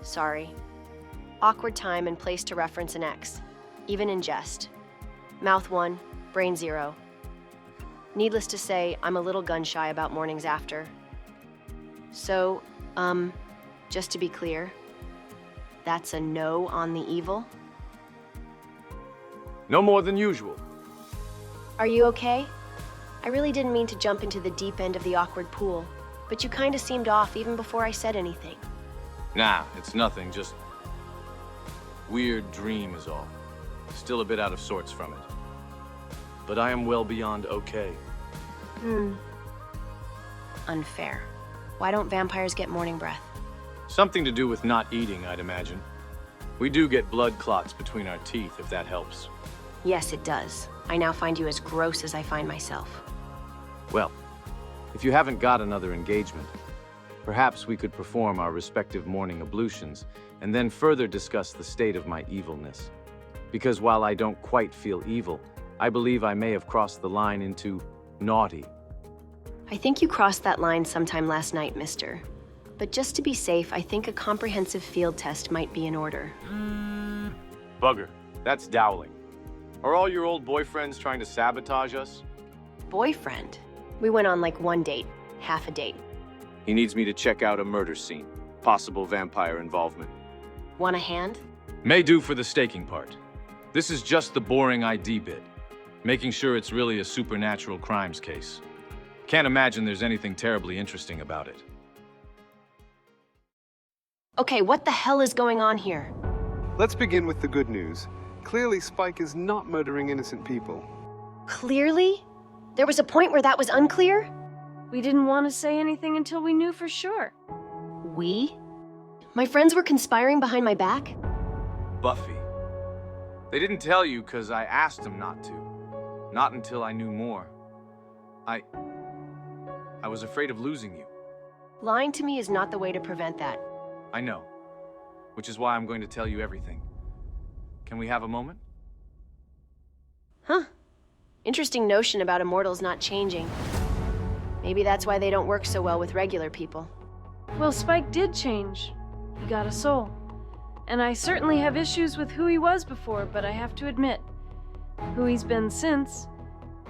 B: Sorry. Awkward time and place to reference an ex, even in jest. Mouth 1, brain 0. Needless to say, I'm a little gun-shy about mornings after. So, just to be clear, that's a no on the evil?
A: No more than usual.
B: Are you okay? I really didn't mean to jump into the deep end of the awkward pool, but you kinda seemed off even before I said anything.
A: Nah, it's nothing, just weird dream is all. Still a bit out of sorts from it. But I am well beyond okay.
B: Unfair. Why don't vampires get morning breath?
A: Something to do with not eating, I'd imagine. We do get blood clots between our teeth, if that helps.
B: Yes, it does. I now find you as gross as I find myself.
A: Well, if you haven't got another engagement, perhaps we could perform our respective morning ablutions and then further discuss the state of my evilness. Because while I don't quite feel evil, I believe I may have crossed the line into naughty.
B: I think you crossed that line sometime last night, mister. But just to be safe, I think a comprehensive field test might be in order.
A: Bugger, that's dowling. Are all your old boyfriends trying to sabotage us?
B: Boyfriend? We went on like one date, half a date.
A: He needs me to check out a murder scene. Possible vampire involvement.
B: Want a hand?
A: May do for the staking part. This is just the boring ID bit. Making sure it's really a supernatural crimes case. Can't imagine there's anything terribly interesting about it.
B: Okay, what the hell is going on here?
L: Let's begin with the good news. Clearly, Spike is not murdering innocent people.
B: Clearly? There was a point where that was unclear?
E: We didn't want to say anything until we knew for sure.
B: We? My friends were conspiring behind my back?
A: Buffy. They didn't tell you because I asked them not to. Not until I knew more. I was afraid of losing you.
B: Lying to me is not the way to prevent that.
A: I know. Which is why I'm going to tell you everything. Can we have a moment?
B: Huh. Interesting notion about immortals not changing. Maybe that's why they don't work so well with regular people.
E: Well, Spike did change. He got a soul. And I certainly have issues with who he was before, but I have to admit, who he's been since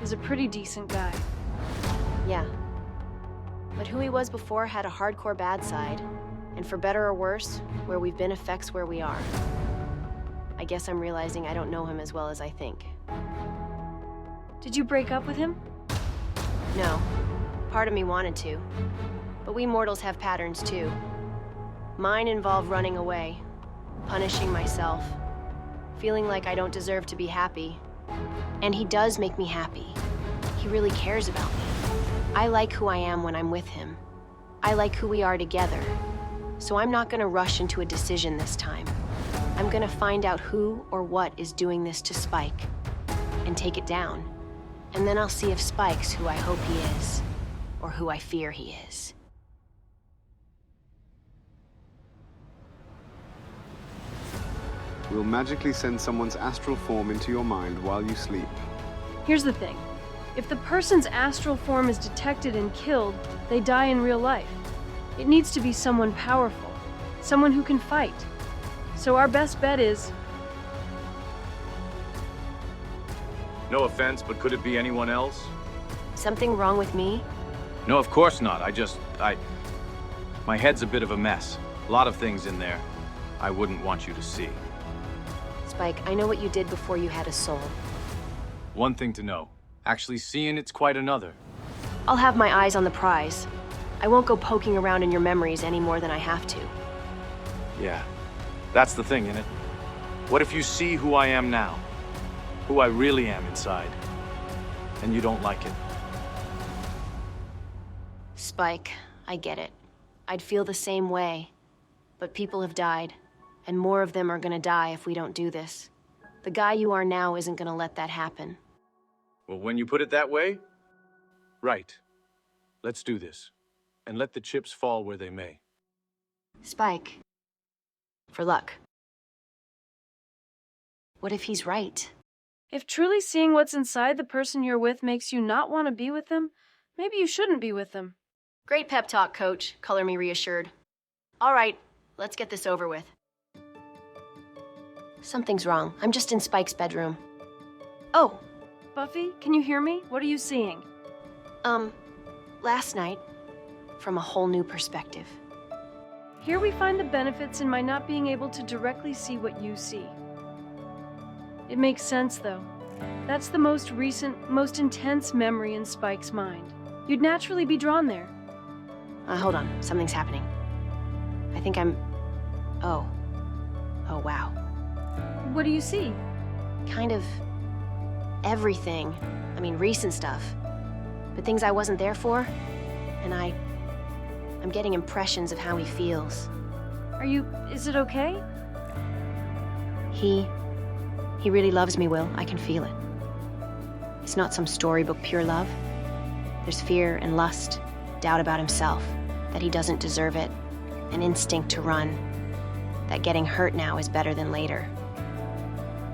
E: is a pretty decent guy.
B: Yeah. But who he was before had a hardcore bad side. And for better or worse, where we've been affects where we are. I guess I'm realizing I don't know him as well as I think.
E: Did you break up with him?
B: No. Part of me wanted to. But we mortals have patterns too. Mine involve running away, punishing myself, feeling like I don't deserve to be happy. And he does make me happy. He really cares about me. I like who I am when I'm with him. I like who we are together. So I'm not gonna rush into a decision this time. I'm gonna find out who or what is doing this to Spike and take it down. And then I'll see if Spike's who I hope he is, or who I fear he is.
L: We'll magically send someone's astral form into your mind while you sleep.
E: Here's the thing. If the person's astral form is detected and killed, they die in real life. It needs to be someone powerful, someone who can fight. So our best bet is...
A: No offense, but could it be anyone else?
B: Something wrong with me?
A: No, of course not. My head's a bit of a mess. A lot of things in there I wouldn't want you to see.
B: Spike, I know what you did before you had a soul.
A: One thing to know. Actually seeing it's quite another.
B: I'll have my eyes on the prize. I won't go poking around in your memories any more than I have to.
A: Yeah, that's the thing, innit? What if you see who I am now? Who I really am inside, and you don't like it?
B: Spike, I get it. I'd feel the same way. But people have died, and more of them are gonna die if we don't do this. The guy you are now isn't gonna let that happen.
A: Well, when you put it that way, right. Let's do this, and let the chips fall where they may.
B: Spike, for luck. What if he's right?
E: If truly seeing what's inside the person you're with makes you not want to be with them, maybe you shouldn't be with them.
B: Great pep talk, Coach. Color me reassured. All right, let's get this over with. Something's wrong. I'm just in Spike's bedroom. Oh.
E: Buffy, can you hear me? What are you seeing?
B: Last night, from a whole new perspective.
E: Here we find the benefits in my not being able to directly see what you see. It makes sense, though. That's the most recent, most intense memory in Spike's mind. You'd naturally be drawn there.
B: Hold on. Something's happening. I think I'm... Oh, wow.
E: What do you see?
B: Kind of... everything. I mean, recent stuff. But things I wasn't there for. And I'm getting impressions of how he feels.
E: Is it okay?
B: He really loves me, Will. I can feel it. It's not some storybook pure love. There's fear and lust, doubt about himself, that he doesn't deserve it, an instinct to run, that getting hurt now is better than later.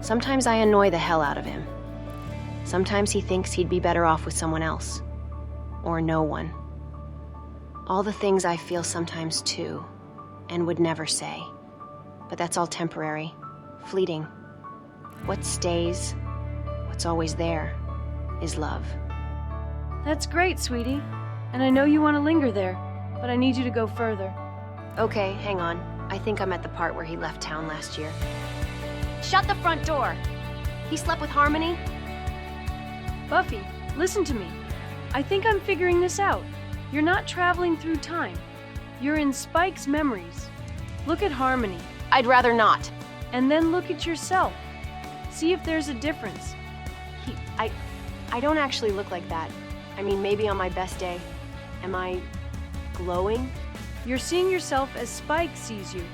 B: Sometimes I annoy the hell out of him. Sometimes he thinks he'd be better off with someone else. Or no one. All the things I feel sometimes too, and would never say. But that's all temporary, fleeting. What stays, what's always there, is love.
E: That's great, sweetie. And I know you want to linger there, but I need you to go further.
B: Okay, hang on. I think I'm at the part where he left town last year. Shut the front door! He slept with Harmony?
E: Buffy, listen to me. I think I'm figuring this out. You're not traveling through time. You're in Spike's memories. Look at Harmony.
B: I'd rather not.
E: And then look at yourself. See if there's a difference.
B: I don't actually look like that. I mean, maybe on my best day. Am I glowing?
E: You're seeing yourself as Spike sees you.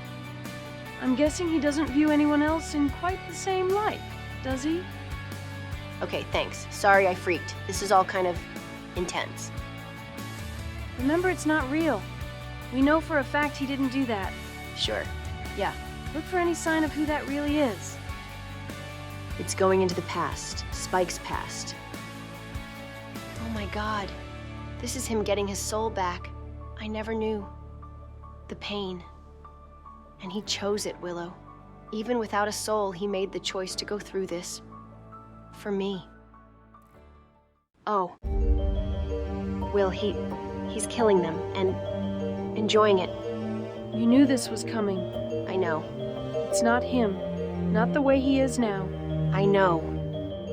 E: I'm guessing he doesn't view anyone else in quite the same light, does he?
B: Okay, thanks. Sorry I freaked. This is all kind of intense.
E: Remember, it's not real. We know for a fact he didn't do that.
B: Sure. Yeah.
E: Look for any sign of who that really is.
B: It's going into the past. Spike's past. Oh my God. This is him getting his soul back. I never knew. The pain. And he chose it, Willow. Even without a soul, he made the choice to go through this. For me. Oh. Will, he's killing them, and enjoying it.
E: You knew this was coming.
B: I know.
E: It's not him. Not the way he is now.
B: I know.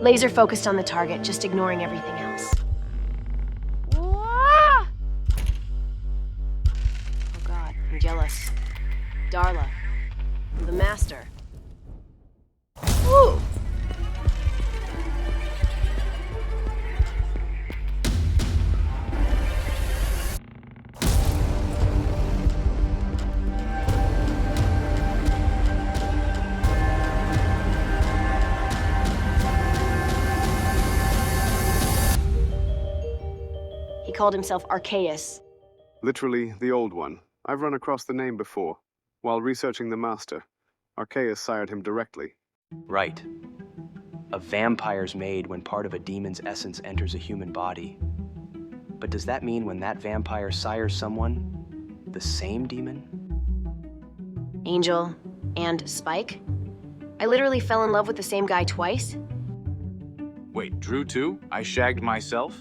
B: Laser focused on the target, just ignoring everything else. Oh God, I'm jealous. Darla. The master. Woo! called himself Archeaus.
L: Literally, the old one. I've run across the name before. While researching the Master, Archeaus sired him directly.
J: Right. A vampire's made when part of a demon's essence enters a human body. But does that mean when that vampire sires someone, the same demon?
B: Angel and Spike? I literally fell in love with the same guy twice?
A: Wait, Drew too? I shagged myself?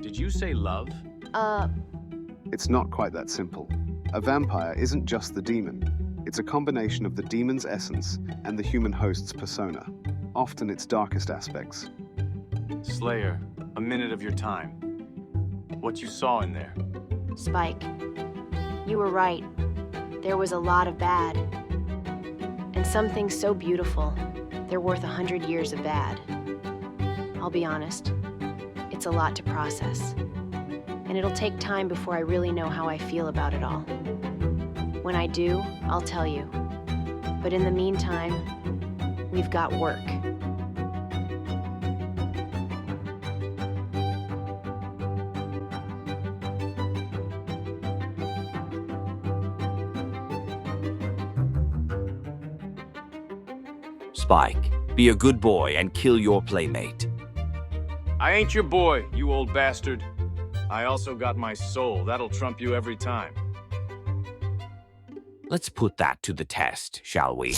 A: Did you say love?
L: It's not quite that simple. A vampire isn't just the demon. It's a combination of the demon's essence and the human host's persona, often its darkest aspects.
A: Slayer, a minute of your time. What you saw in there?
B: Spike, you were right. There was a lot of bad. And some things so beautiful, they're worth 100 years of bad. I'll be honest, it's a lot to process. And it'll take time before I really know how I feel about it all. When I do, I'll tell you. But in the meantime, we've got work.
N: Spike, be a good boy and kill your playmate.
A: I ain't your boy, you old bastard. I also got my soul. That'll trump you every time.
N: Let's put that to the test, shall we?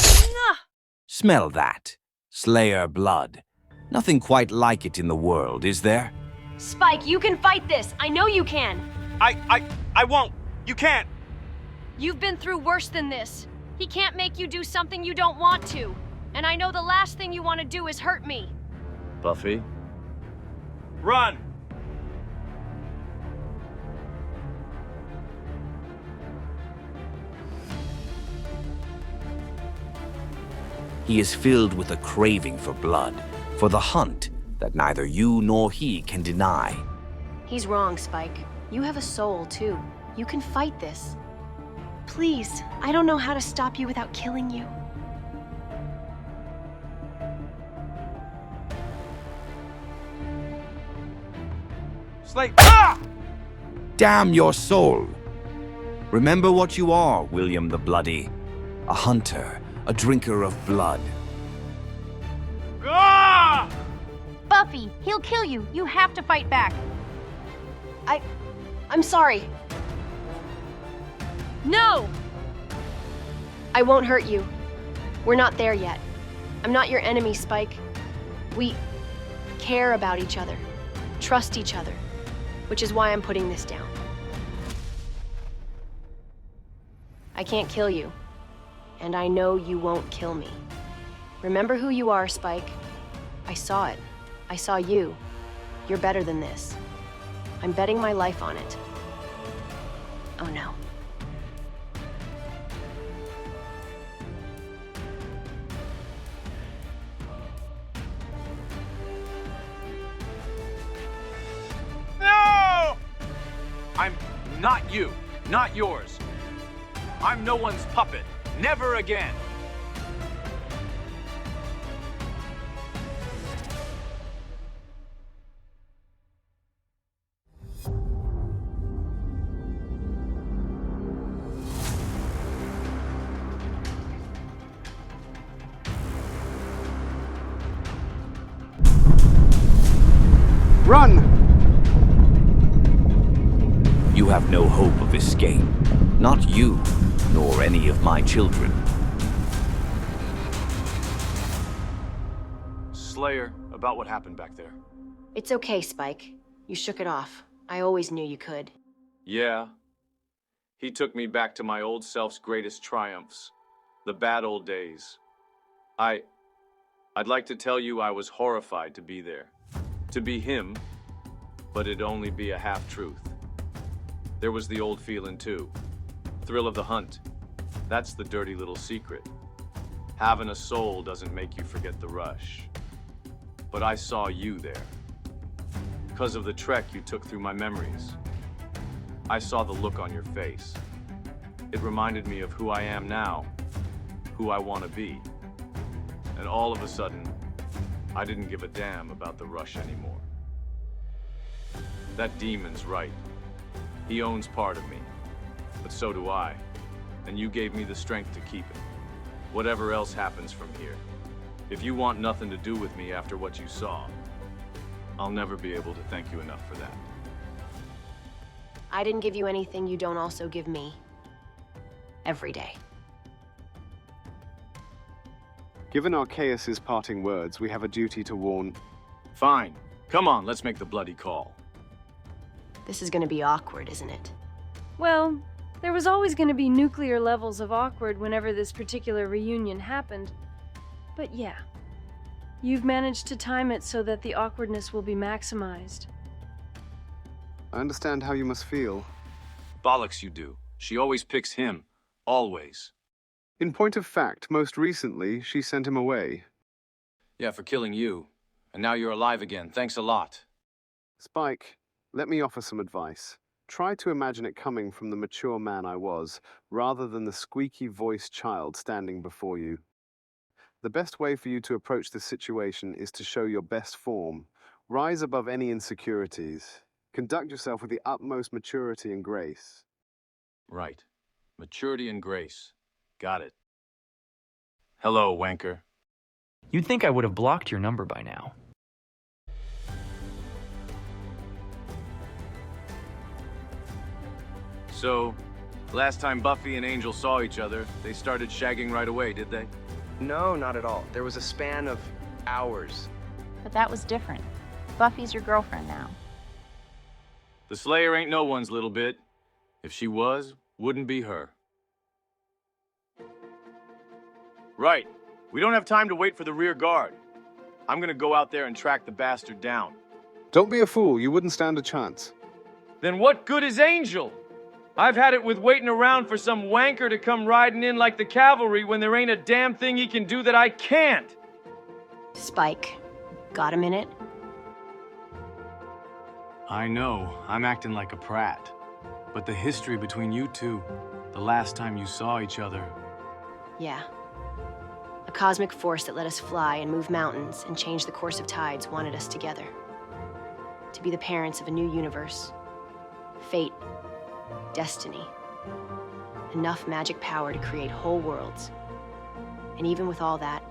N: Smell that. Slayer blood. Nothing quite like it in the world, is there?
B: Spike, you can fight this. I know you can.
D: I won't. You can't.
B: You've been through worse than this. He can't make you do something you don't want to. And I know the last thing you want to do is hurt me.
A: Buffy?
D: Run!
N: He is filled with a craving for blood, for the hunt that neither you nor he can deny.
B: He's wrong, Spike. You have a soul, too. You can fight this. Please, I don't know how to stop you without killing you.
D: Slate. Ah!
N: Damn your soul! Remember what you are, William the Bloody. A hunter, a drinker of blood.
D: Ah!
Q: Buffy, he'll kill you. You have to fight back.
B: I'm sorry. No! I won't hurt you. We're not there yet. I'm not your enemy, Spike. We care about each other, trust each other, which is why I'm putting this down. I can't kill you, and I know you won't kill me. Remember who you are, Spike. I saw it. I saw you. You're better than this. I'm betting my life on it. Oh no.
D: No!
A: I'm not you, not yours. I'm no one's puppet. Never again.
L: Run!
N: You have no hope of escape. Not you, nor any of my children.
A: Slayer, about what happened back there.
B: It's okay, Spike. You shook it off. I always knew you could.
A: Yeah. He took me back to my old self's greatest triumphs. The bad old days. I'd like to tell you I was horrified to be there. To be him, but it'd only be a half-truth. There was the old feeling too. Thrill of the hunt. That's the dirty little secret. Having a soul doesn't make you forget the rush. But I saw you there. Because of the trek you took through my memories. I saw the look on your face. It reminded me of who I am now, who I want to be. And all of a sudden, I didn't give a damn about the rush anymore. That demon's right. He owns part of me, but so do I. And you gave me the strength to keep it. Whatever else happens from here. If you want nothing to do with me after what you saw, I'll never be able to thank you enough for that.
B: I didn't give you anything you don't also give me. Every day.
L: Given Archeaus' parting words, we have a duty to warn.
A: Fine. Come on, let's make the bloody call.
B: This is gonna be awkward, isn't it?
E: Well, there was always going to be nuclear levels of awkward whenever this particular reunion happened. But yeah, you've managed to time it so that the awkwardness will be maximized.
L: I understand how you must feel.
A: Bollocks you do. She always picks him. Always.
L: In point of fact, most recently, she sent him away.
A: Yeah, for killing you. And now you're alive again. Thanks a lot.
L: Spike, let me offer some advice. Try to imagine it coming from the mature man I was, rather than the squeaky-voiced child standing before you. The best way for you to approach this situation is to show your best form. Rise above any insecurities. Conduct yourself with the utmost maturity and grace.
A: Right. Maturity and grace. Got it. Hello, wanker.
H: You'd think I would have blocked your number by now.
A: So, last time Buffy and Angel saw each other, they started shagging right away, did they?
J: No, not at all. There was a span of hours.
Q: But that was different. Buffy's your girlfriend now.
A: The Slayer ain't no one's little bit. If she was, wouldn't be her. Right. We don't have time to wait for the rear guard. I'm gonna go out there and track the bastard down.
L: Don't be a fool. You wouldn't stand a chance.
D: Then what good is Angel? I've had it with waiting around for some wanker to come riding in like the cavalry when there ain't a damn thing he can do that I can't.
B: Spike, got a minute?
A: I know, I'm acting like a prat. But the history between you two, the last time you saw each other...
B: Yeah. A cosmic force that let us fly and move mountains and change the course of tides wanted us together. To be the parents of a new universe. Fate. Destiny. Enough magic power to create whole worlds. And even with all that,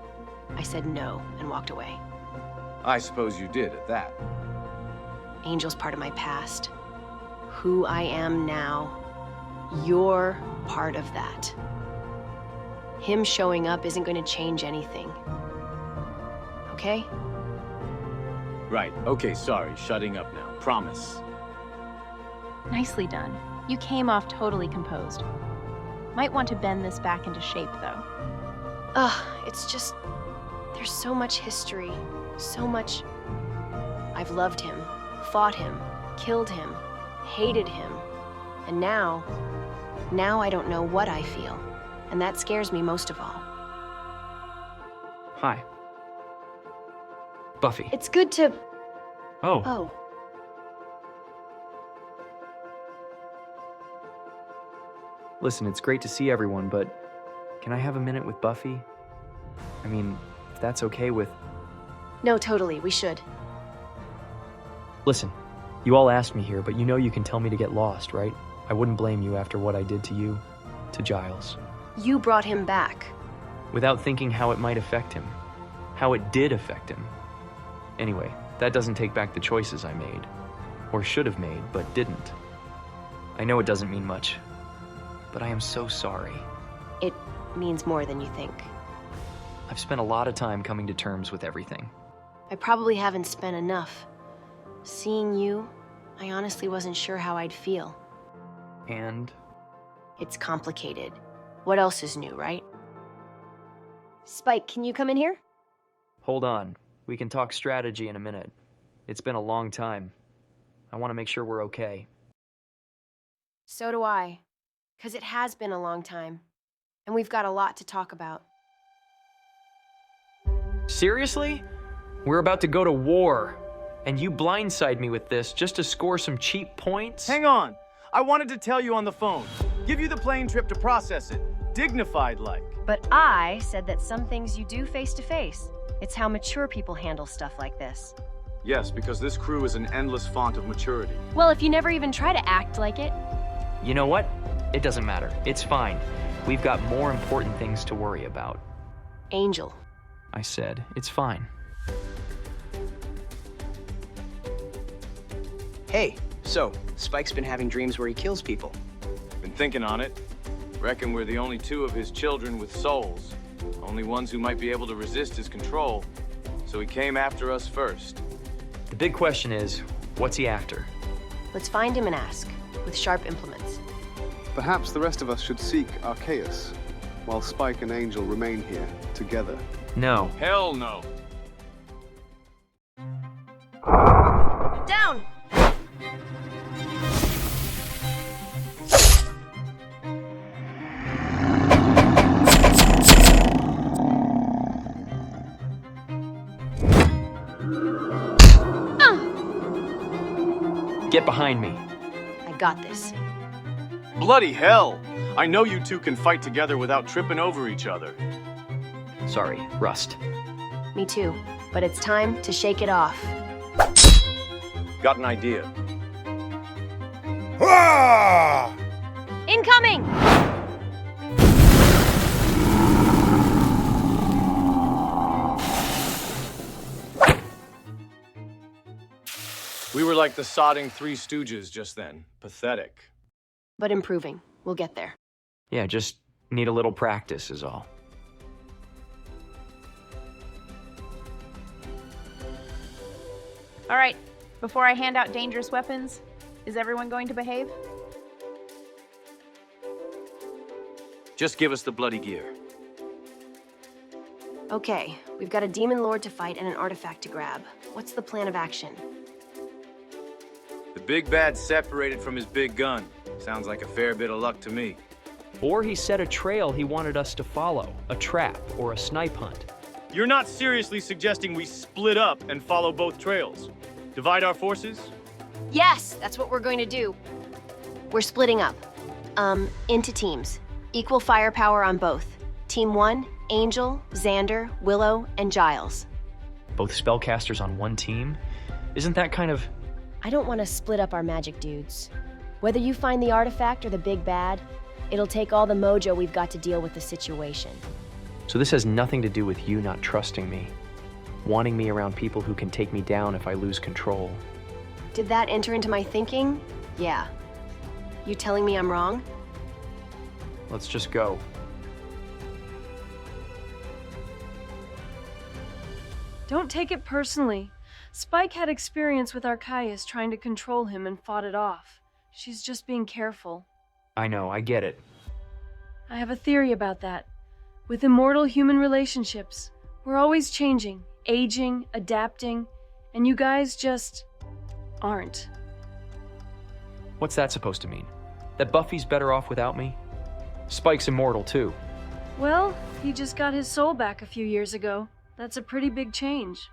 B: I said no and walked away.
A: I suppose you did at that.
B: Angel's part of my past. Who I am now, you're part of that. Him showing up isn't going to change anything. Okay?
A: Right, okay, sorry, shutting up now, promise.
Q: Nicely done. You came off totally composed. Might want to bend this back into shape, though.
B: Ugh, it's just... There's so much history. So much... I've loved him, fought him, killed him, hated him. And now I don't know what I feel. And that scares me most of all.
H: Hi. Buffy.
B: It's good to...
H: Oh.
B: Oh.
H: Listen, it's great to see everyone, but can I have a minute with Buffy? I mean, if that's okay with...
B: No, totally, we should.
H: Listen, you all asked me here, but you know you can tell me to get lost, right? I wouldn't blame you after what I did to you, to Giles.
B: You brought him back.
H: Without thinking how it might affect him. How it did affect him. Anyway, that doesn't take back the choices I made. Or should have made, but didn't. I know it doesn't mean much, but I am so sorry.
B: It means more than you think.
H: I've spent a lot of time coming to terms with everything.
B: I probably haven't spent enough. Seeing you, I honestly wasn't sure how I'd feel.
H: And?
B: It's complicated. What else is new, right? Spike, can you come in here?
H: Hold on. We can talk strategy in a minute. It's been a long time. I want to make sure we're okay.
B: So do I. 'Cause it has been a long time. And we've got a lot to talk about.
H: Seriously? We're about to go to war. And you blindside me with this just to score some cheap points?
D: Hang on. I wanted to tell you on the phone. Give you the plane trip to process it. Dignified like.
B: But I said that some things you do face to face. It's how mature people handle stuff like this.
A: Yes, because this crew is an endless font of maturity.
B: Well, if you never even try to act like it.
H: You know what? It doesn't matter. It's fine. We've got more important things to worry about.
B: Angel.
H: I said, it's fine.
J: Hey, so, Spike's been having dreams where he kills people.
A: Been thinking on it. Reckon we're the only two of his children with souls. Only ones who might be able to resist his control. So he came after us first.
H: The big question is, what's he after?
B: Let's find him and ask, with sharp implements.
L: Perhaps the rest of us should seek Archeaus, while Spike and Angel remain here, together.
H: No.
A: Hell no.
B: Down!
H: Get behind me.
B: I got this.
A: Bloody hell! I know you two can fight together without tripping over each other.
H: Sorry, Rust.
B: Me too. But it's time to shake it off.
A: Got an idea.
B: Incoming!
A: We were like the sodding Three Stooges just then. Pathetic.
B: But improving. We'll get there.
H: Yeah, just need a little practice is all.
Q: All right, before I hand out dangerous weapons, is everyone going to behave?
A: Just give us the bloody gear.
B: Okay, we've got a demon lord to fight and an artifact to grab. What's the plan of action?
A: The big bad separated from his big gun. Sounds like a fair bit of luck to me.
H: Or he set a trail he wanted us to follow, a trap or a snipe hunt.
D: You're not seriously suggesting we split up and follow both trails? Divide our forces?
B: Yes, that's what we're going to do. We're splitting up. Into teams. Equal firepower on both. Team 1, Angel, Xander, Willow, and Giles.
H: Both spellcasters on one team? Isn't that kind of...
B: I don't want to split up our magic dudes. Whether you find the artifact or the big bad, it'll take all the mojo we've got to deal with the situation.
H: So this has nothing to do with you not trusting me, wanting me around people who can take me down if I lose control.
B: Did that enter into my thinking? Yeah. You telling me I'm wrong?
H: Let's just go.
E: Don't take it personally. Spike had experience with Archeaus trying to control him and fought it off. She's just being careful.
H: I know, I get it.
E: I have a theory about that. With immortal human relationships, we're always changing, aging, adapting, and you guys just aren't.
H: What's that supposed to mean? That Buffy's better off without me? Spike's immortal too.
E: Well, he just got his soul back a few years ago. That's a pretty big change.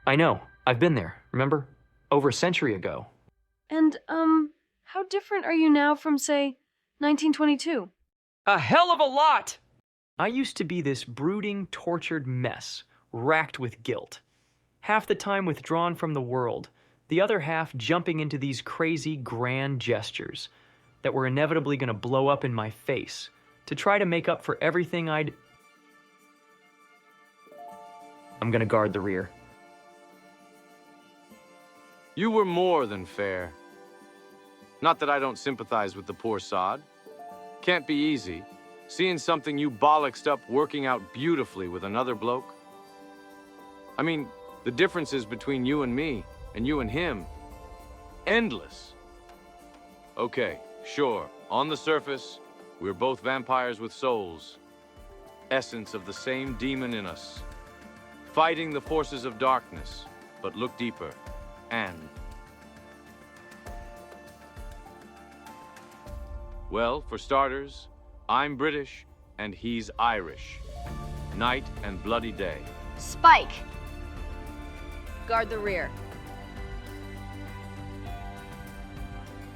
H: I know, I've been there, remember? Over a century ago.
E: And, how different are you now from, say, 1922?
H: A hell of a lot! I used to be this brooding, tortured mess, racked with guilt. Half the time withdrawn from the world, the other half jumping into these crazy, grand gestures that were inevitably going to blow up in my face to try to make up for everything I'm going to guard the rear.
A: You were more than fair. Not that I don't sympathize with the poor sod. Can't be easy, seeing something you bollocksed up working out beautifully with another bloke. I mean, the differences between you and me, and you and him, endless. Okay, sure, on the surface, we're both vampires with souls. Essence of the same demon in us. Fighting the forces of darkness, but look deeper, and... Well, for starters, I'm British, and he's Irish. Night and bloody day.
B: Spike! Guard the rear.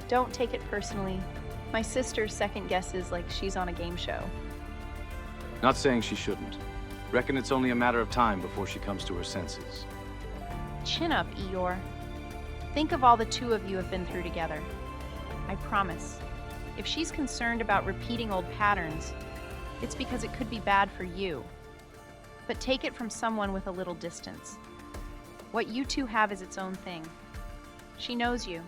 Q: Don't take it personally. My sister second guesses like she's on a game show.
A: Not saying she shouldn't. Reckon it's only a matter of time before she comes to her senses.
Q: Chin up, Eeyore. Think of all the two of you have been through together. I promise, if she's concerned about repeating old patterns, it's because it could be bad for you. But take it from someone with a little distance. What you two have is its own thing. She knows you,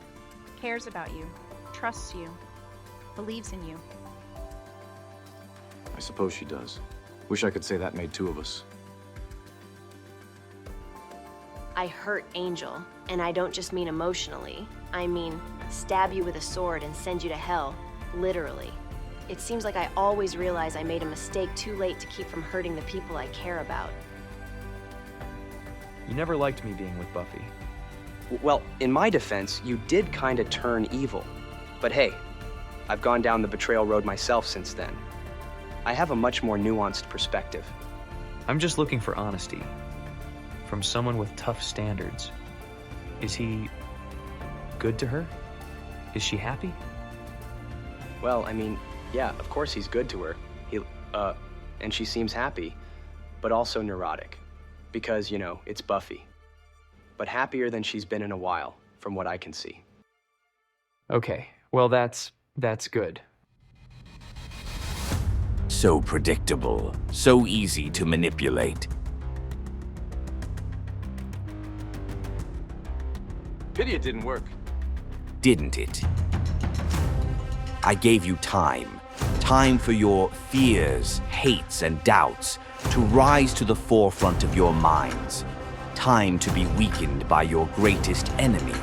Q: cares about you, trusts you, believes in you.
A: I suppose she does. Wish I could say that made two of us.
B: I hurt Angel, and I don't just mean emotionally. I mean, stab you with a sword and send you to hell, literally. It seems like I always realize I made a mistake too late to keep from hurting the people I care about.
H: You never liked me being with Buffy.
J: Well, in my defense, you did kind of turn evil. But hey, I've gone down the betrayal road myself since then. I have a much more nuanced perspective.
H: I'm just looking for honesty. From someone with tough standards. Is he good to her? Is she happy?
J: Well, I mean, yeah, of course he's good to her. And she seems happy, but also neurotic. Because, you know, it's Buffy. But happier than she's been in a while, from what I can see.
H: Okay, well that's good.
N: So predictable, so easy to manipulate.
A: Pity it didn't work.
N: Didn't it? I gave you time. Time for your fears, hates, and doubts to rise to the forefront of your minds. Time to be weakened by your greatest enemy,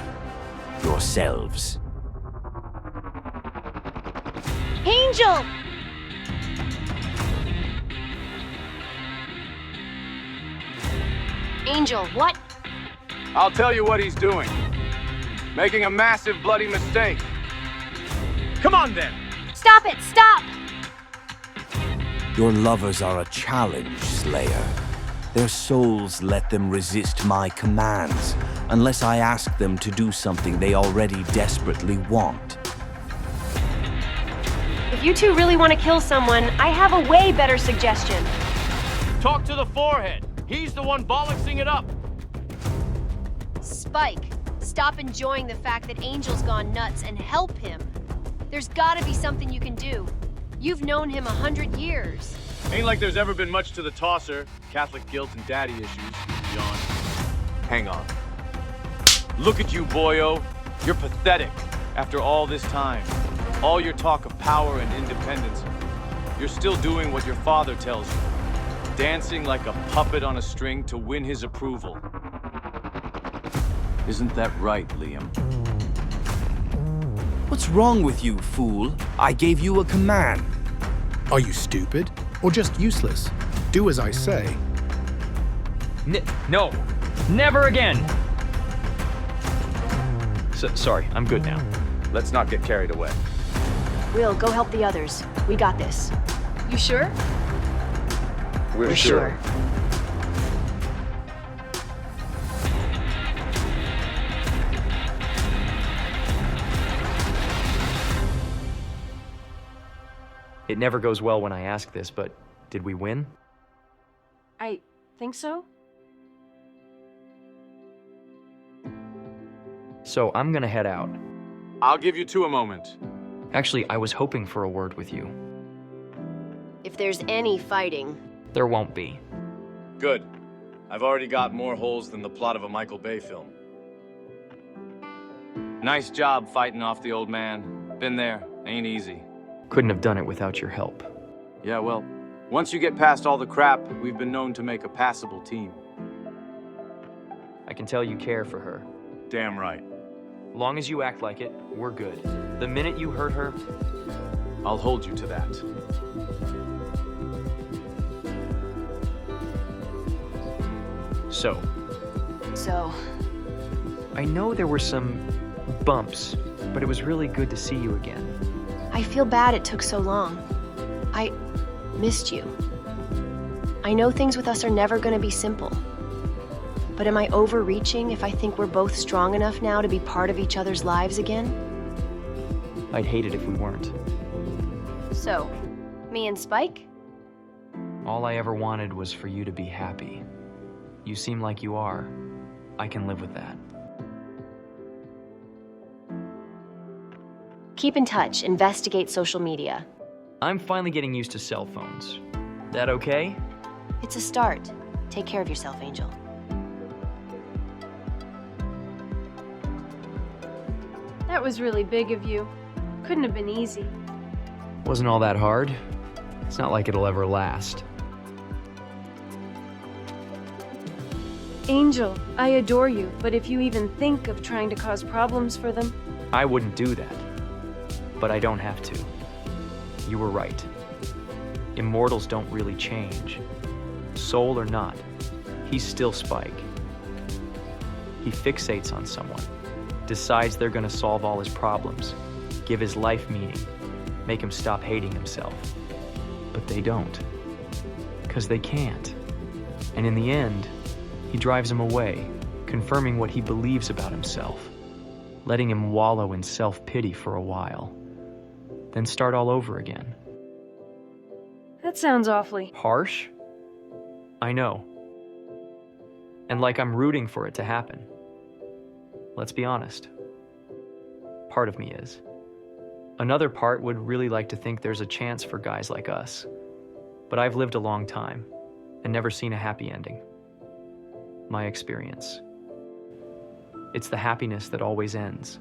N: yourselves.
B: Angel! Angel, what?
A: I'll tell you what he's doing. Making a massive bloody mistake. Come on then!
B: Stop it! Stop!
N: Your lovers are a challenge, Slayer. Their souls let them resist my commands, unless I ask them to do something they already desperately want.
B: If you two really want to kill someone, I have a way better suggestion.
D: Talk to the forehead. He's the one bollocksing it up.
B: Spike, stop enjoying the fact that Angel's gone nuts and help him. There's gotta be something you can do. You've known him 100 years.
D: Ain't like there's ever been much to the tosser. Catholic guilt and daddy issues. Yawn.
A: Hang on. Look at you, boyo. You're pathetic. After all this time, all your talk of power and independence, you're still doing what your father tells you. Dancing like a puppet on a string to win his approval. Isn't that right, Liam?
N: What's wrong with you, fool? I gave you a command.
R: Are you stupid? Or just useless? Do as I say.
H: No, never again! Sorry, I'm good now.
A: Let's not get carried away.
B: Will, go help the others. We got this. You sure?
A: We're sure.
H: It never goes well when I ask this, but did we win?
E: I think so.
H: So I'm gonna head out.
A: I'll give you two a moment.
H: Actually, I was hoping for a word with you.
B: If there's any fighting...
H: There won't be.
A: Good. I've already got more holes than the plot of a Michael Bay film. Nice job fighting off the old man. Been there. Ain't easy.
H: Couldn't have done it without your help.
A: Yeah, well, once you get past all the crap, we've been known to make a passable team.
H: I can tell you care for her.
A: Damn right.
H: Long as you act like it, we're good. The minute you hurt her,
A: I'll hold you to that.
H: So, I know there were some bumps, but it was really good to see you again.
B: I feel bad it took so long. I missed you. I know things with us are never gonna be simple. But am I overreaching if I think we're both strong enough now to be part of each other's lives again?
H: I'd hate it if we weren't.
B: So, me and Spike?
H: All I ever wanted was for you to be happy. You seem like you are. I can live with that.
B: Keep in touch, investigate social media.
H: I'm finally getting used to cell phones. That okay?
B: It's a start. Take care of yourself, Angel.
E: That was really big of you. Couldn't have been easy.
H: Wasn't all that hard. It's not like it'll ever last.
E: Angel, I adore you, but if you even think of trying to cause problems for them...
H: I wouldn't do that. But I don't have to. You were right. Immortals don't really change. Soul or not, he's still Spike. He fixates on someone, decides they're gonna solve all his problems, give his life meaning, make him stop hating himself. But they don't. 'Cause they can't. And in the end, he drives him away, confirming what he believes about himself, letting him wallow in self-pity for a while, then start all over again.
E: That sounds awfully...
H: Harsh? I know. And like I'm rooting for it to happen. Let's be honest. Part of me is. Another part would really like to think there's a chance for guys like us. But I've lived a long time and never seen a happy ending. My experience. It's the happiness that always ends.